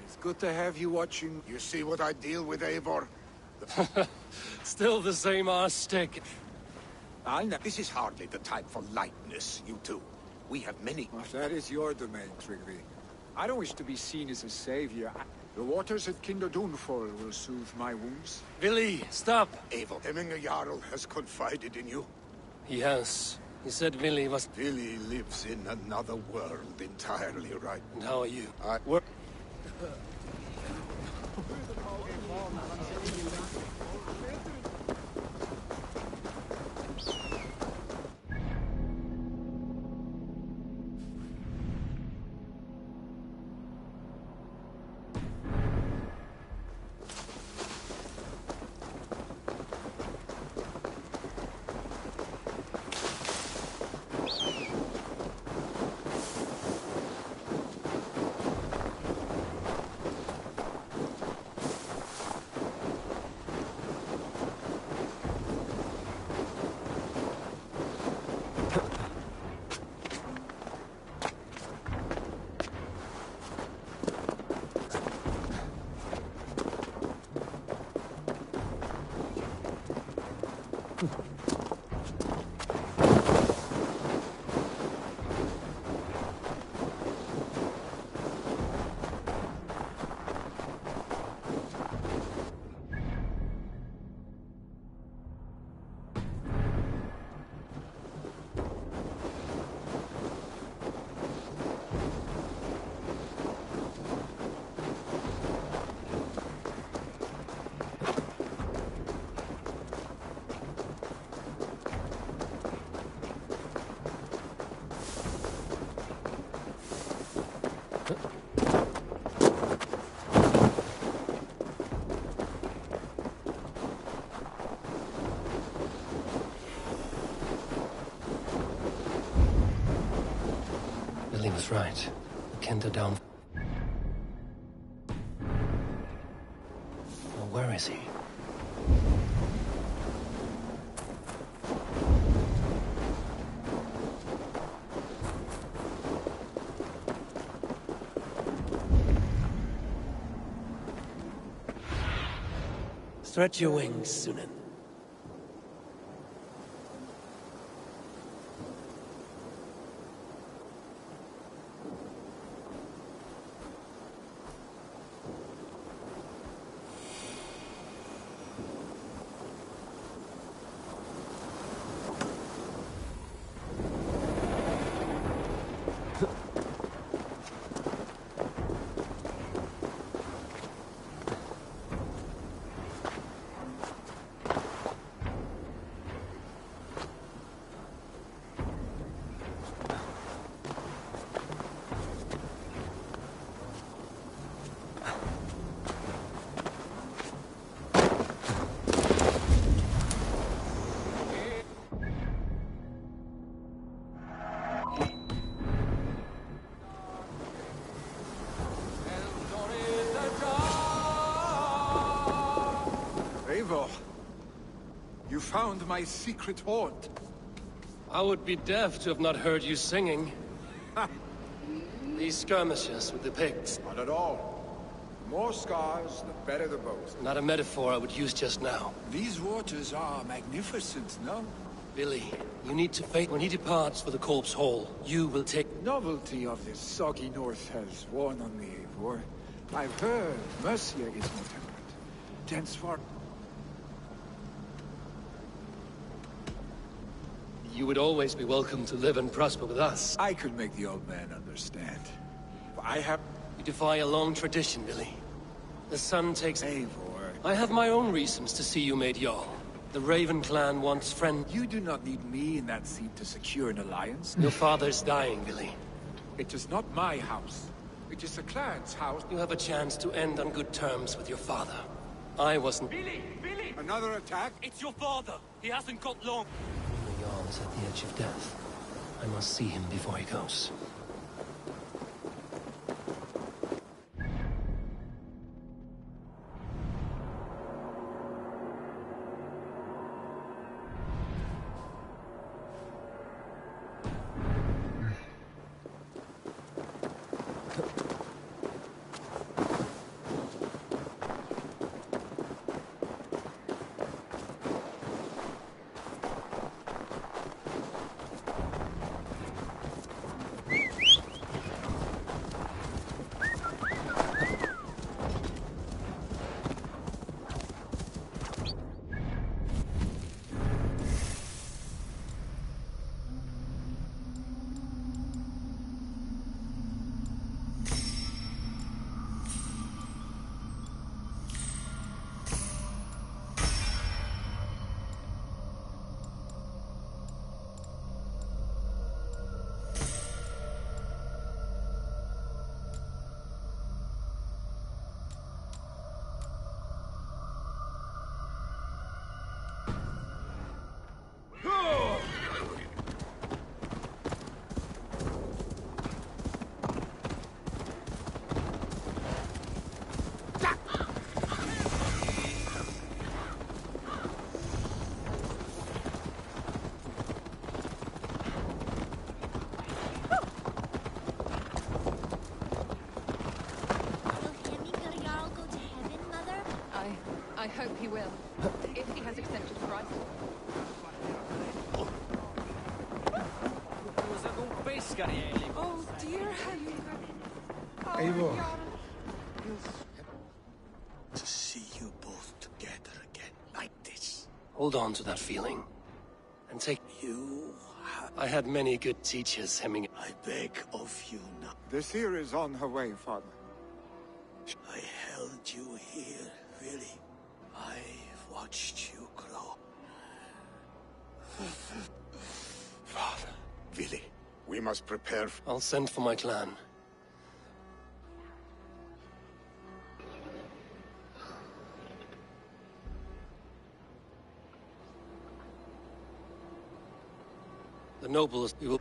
It's good to have you watching. You see what I deal with, Eivor? Still the same arse stick. This is hardly the time for lightness, you two. We have many... Oh, that is your domain, Trygvi. I don't wish to be seen as a savior. The waters at Kinderdunfol will soothe my wounds. Billy, stop! Eivor, Hemminger Jarl has confided in you. He has. He said Billy was... Billy lives in another world entirely, right? And how are you? We're... Billy was right. The Kent are down. Well, where is he? Stretch your wings, Sunan. Eivor, you found my secret haunt. I would be deaf to have not heard you singing. These skirmishes with the pigs. Not at all. The more scars, the better the both. Not a metaphor I would use just now. These waters are magnificent, no? Billy, you need to face. When he departs for the Corpse Hall, you will take... Novelty of this soggy north has worn on me, Eivor. I've heard Mercia is more temperate. Dense for... You would always be welcome to live and prosper with us. I could make the old man understand. I have... You defy a long tradition, Billy. The sun takes... Eivor... I have my own reasons to see you made Jarl. The Raven clan wants friend... You do not need me in that seat to secure an alliance. Your father's dying, Billy. It is not my house. It is the clan's house. You have a chance to end on good terms with your father. I wasn't... Billy! Billy! Another attack? It's your father! He hasn't got long! The Jarl is at the edge of death. I must see him before he goes. I hope he will. If he has accepted Christ. Oh dear, Eivor. To see you both together again like this. Hold on to that feeling. And take... You have... I had many good teachers, Hemming. I beg of you now. The seer is on her way, Father. I held you here, really. I've watched you grow. Father. Willy, we must prepare... I'll send for my clan. The nobles, we will...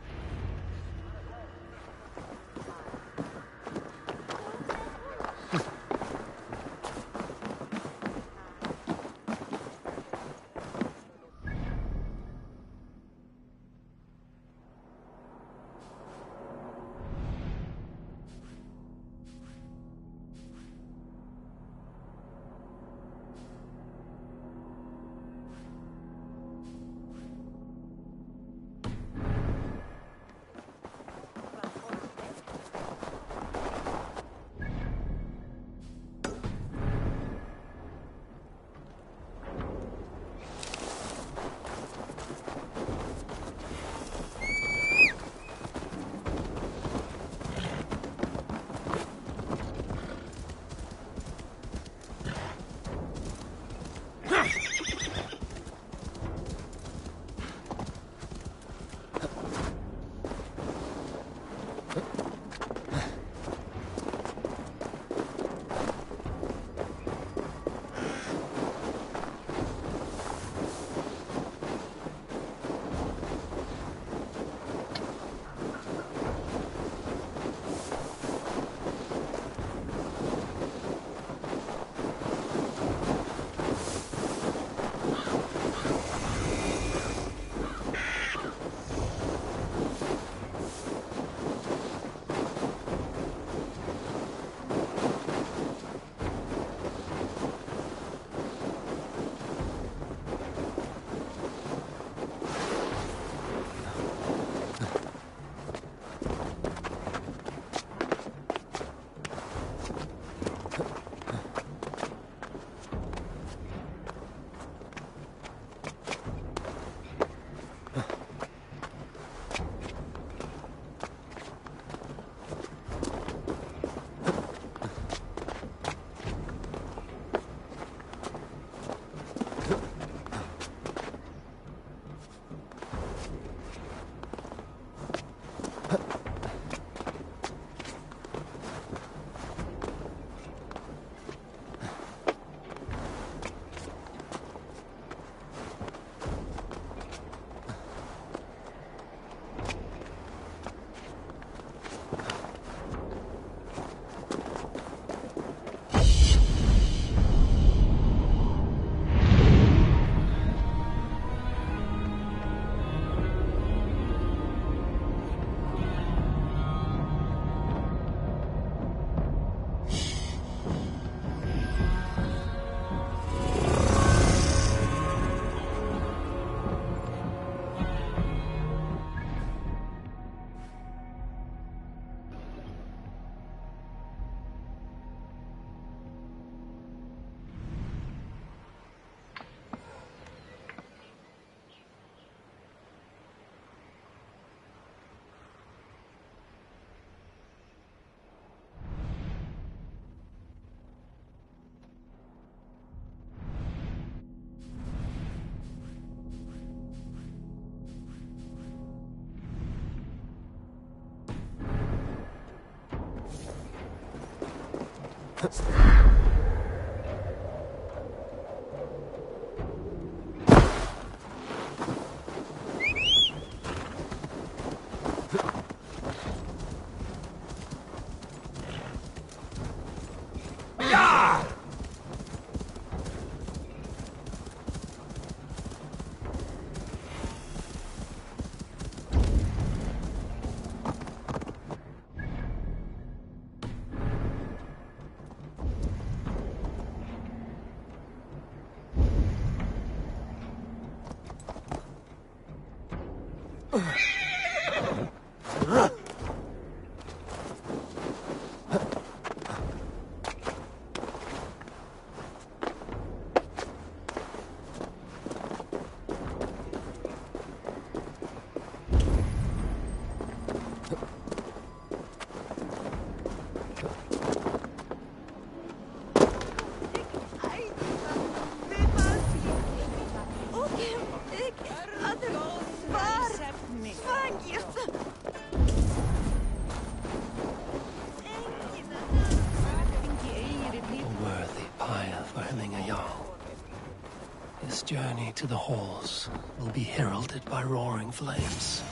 This journey to the halls will be heralded by roaring flames.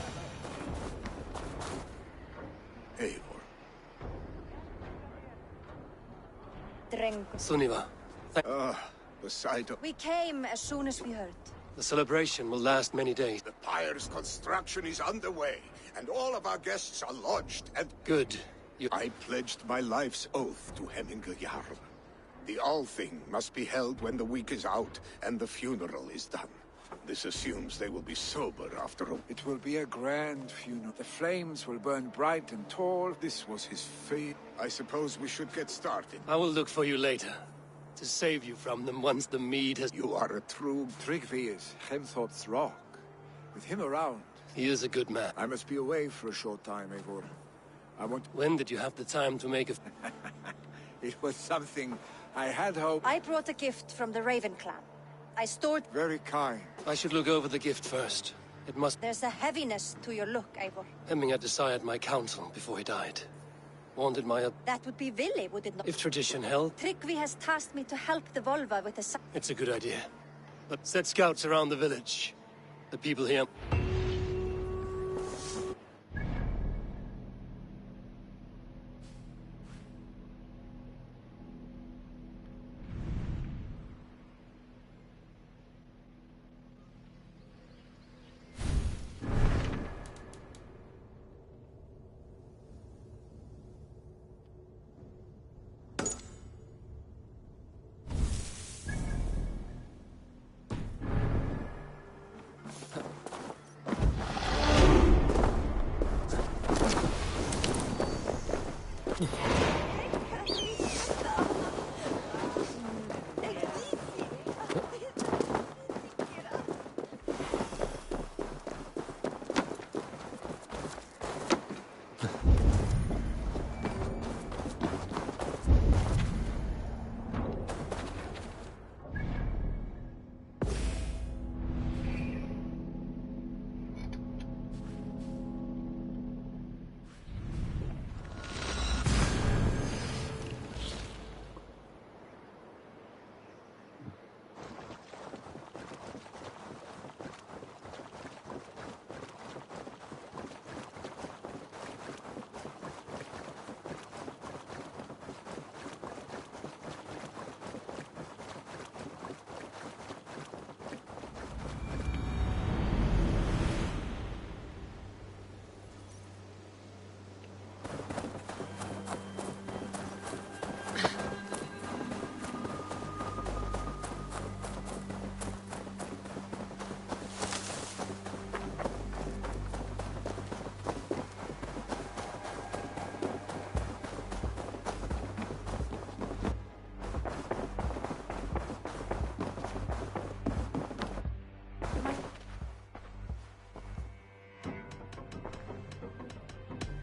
Eivor. Drengur. Sunniva. The sight of... We came as soon as we heard. The celebration will last many days. The pyre's construction is underway, and all of our guests are lodged and... Good. I pledged my life's oath to Hemminga Jarl. The All-Thing must be held when the week is out and the funeral is done. This assumes they will be sober after all. It will be a grand funeral. The flames will burn bright and tall. This was his fate. I suppose we should get started. I will look for you later, to save you from them once the mead has... You are a true... Tryggvi is Hemthorp's rock. With him around... He is a good man. I must be away for a short time, Eivor. I want... When did you have the time to make a... It was something I had hoped... I brought a gift from the Raven clan. I stored... Very kind. I should look over the gift first. It must... There's a heaviness to your look, Eivor. Hemming had desired my counsel before he died. Wanted my... That would be Vili, would it not? If tradition held... Tryggvi has tasked me to help the Volva with the... It's a good idea. But set scouts around the village. The people here...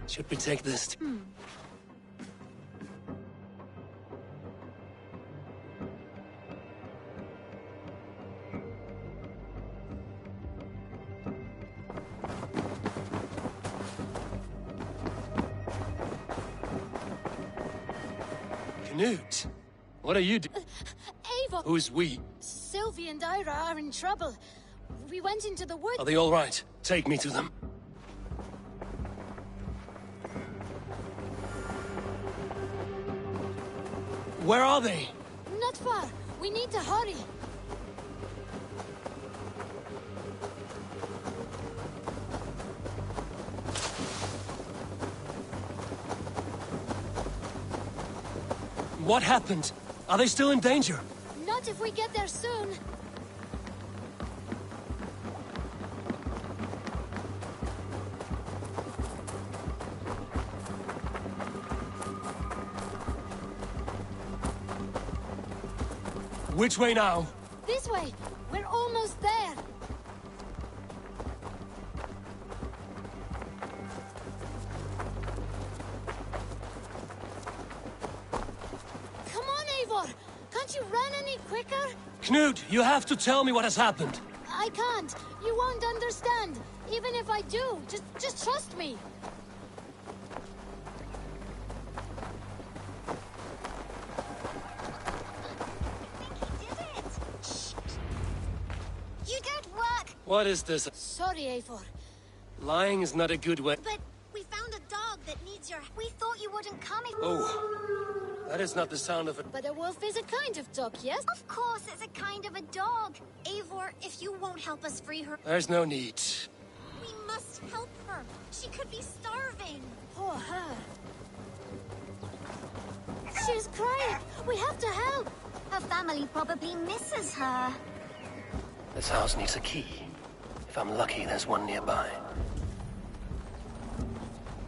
Should we take this? Knut, what are you doing? Eivor! Who's we? Sylvie and Ira are in trouble. We went into the woods. Are they all right? Take me to them. Where are they? Not far. We need to hurry. What happened? Are they still in danger? Not if we get there soon. Which way now? This way. We're almost there. Come on, Eivor. Can't you run any quicker? Knut, you have to tell me what has happened. I can't. You won't understand. Even if I do, just trust me. You don't work. What is this? Sorry, Eivor. Lying is not a good way. But we found a dog that needs your... We thought you wouldn't come if... Oh, that is not the sound of it. But a wolf is a kind of dog, yes? Of course, it's a kind of a dog. Eivor, if you won't help us free her... There's no need. We must help her. She could be starving. Poor her. She's crying. We have to help. Her family probably misses her. This house needs a key. If I'm lucky, there's one nearby.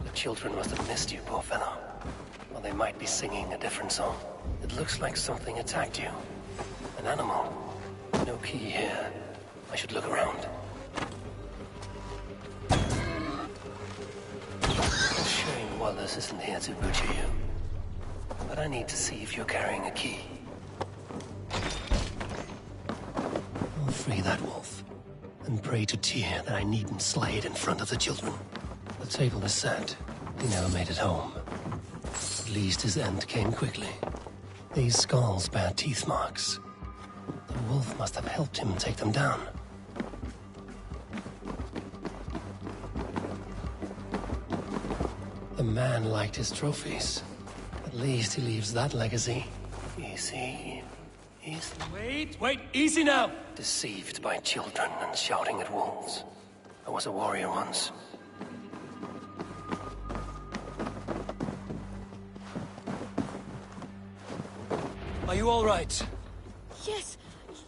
The children must have missed you, poor fellow. Or they might be singing a different song. It looks like something attacked you. An animal. No key here. I should look around. A shame Wallace isn't here to butcher you. But I need to see if you're carrying a key. I'll free that wolf. And pray to Tyr that I needn't slay it in front of the children. The table is set. He never made it home. At least his end came quickly. These skulls bear teeth marks. The wolf must have helped him take them down. The man liked his trophies. At least he leaves that legacy. Easy. Wait, easy now! Deceived by children and shouting at wolves. I was a warrior once. Are you all right? Yes,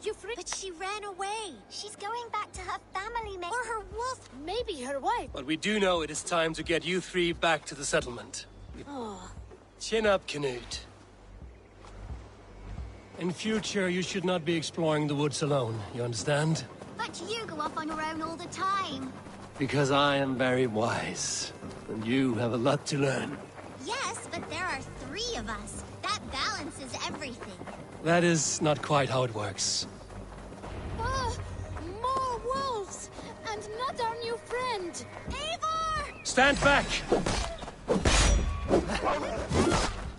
you free. But she ran away. She's going back to her family, or her wolf. Maybe her wife. But we do know it is time to get you three back to the settlement. Oh. Chin up, Knut. In future, you should not be exploring the woods alone, you understand? But you go off on your own all the time. Because I am very wise, and you have a lot to learn. Yes, but there are 3 of us. That balances everything. That is not quite how it works. More wolves! And not our new friend! Eivor! Stand back!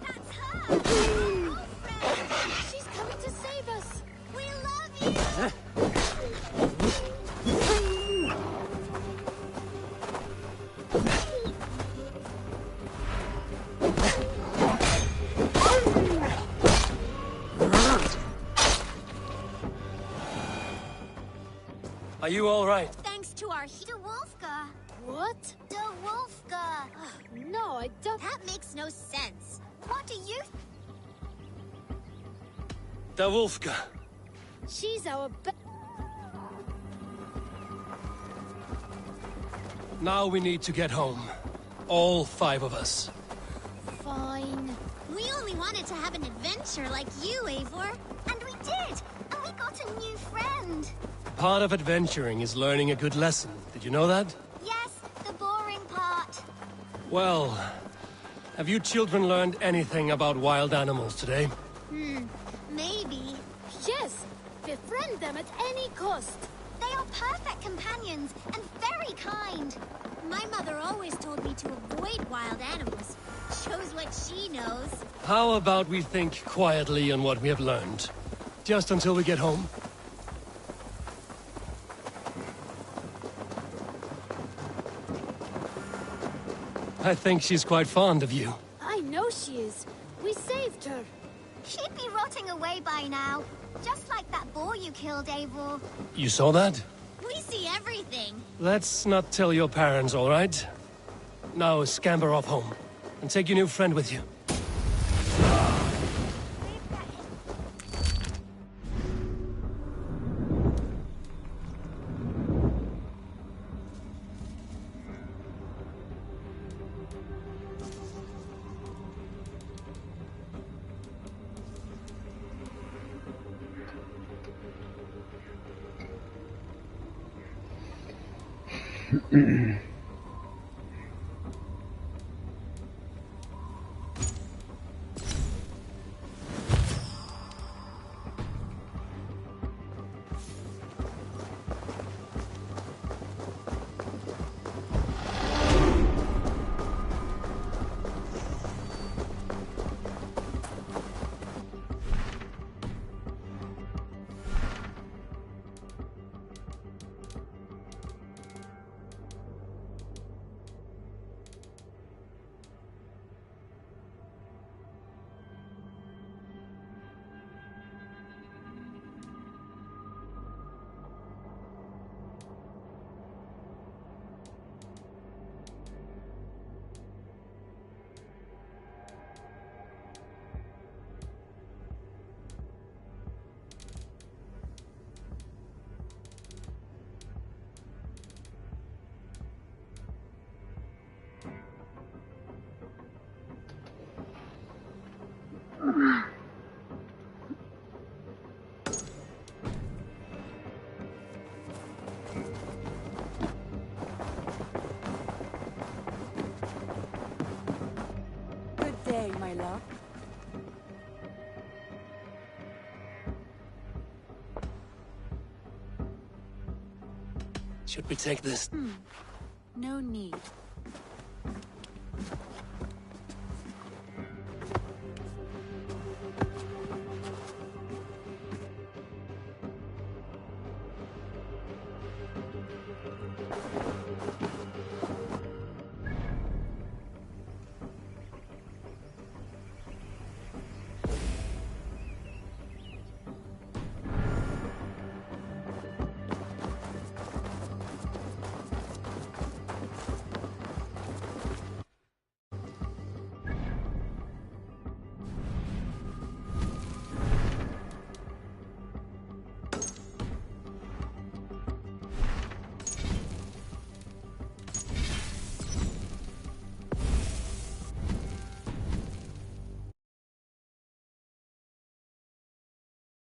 That's her! She's coming to save us! We love you! Are you all right? Thanks to our Wolfga. What? The Wolfga. No, I don't... That makes no sense. What do you... The Wolfga. She's our Now we need to get home. All 5 of us. Fine. We only wanted to have an adventure like you, Eivor. And we did! And we got a new friend. Part of adventuring is learning a good lesson. Did you know that? Yes, the boring part. Well, have you children learned anything about wild animals today? Maybe. Yes, befriend them at any cost. They are perfect companions and very kind. My mother always told me to avoid wild animals. Shows what she knows. How about we think quietly on what we have learned? Just until we get home? I think she's quite fond of you. I know she is. We saved her. She'd be rotting away by now. Just like that boar you killed, Eivor. You saw that? We see everything. Let's not tell your parents, all right? Now scamper off home. And take your new friend with you. Good day, my love. Should we take this? No need.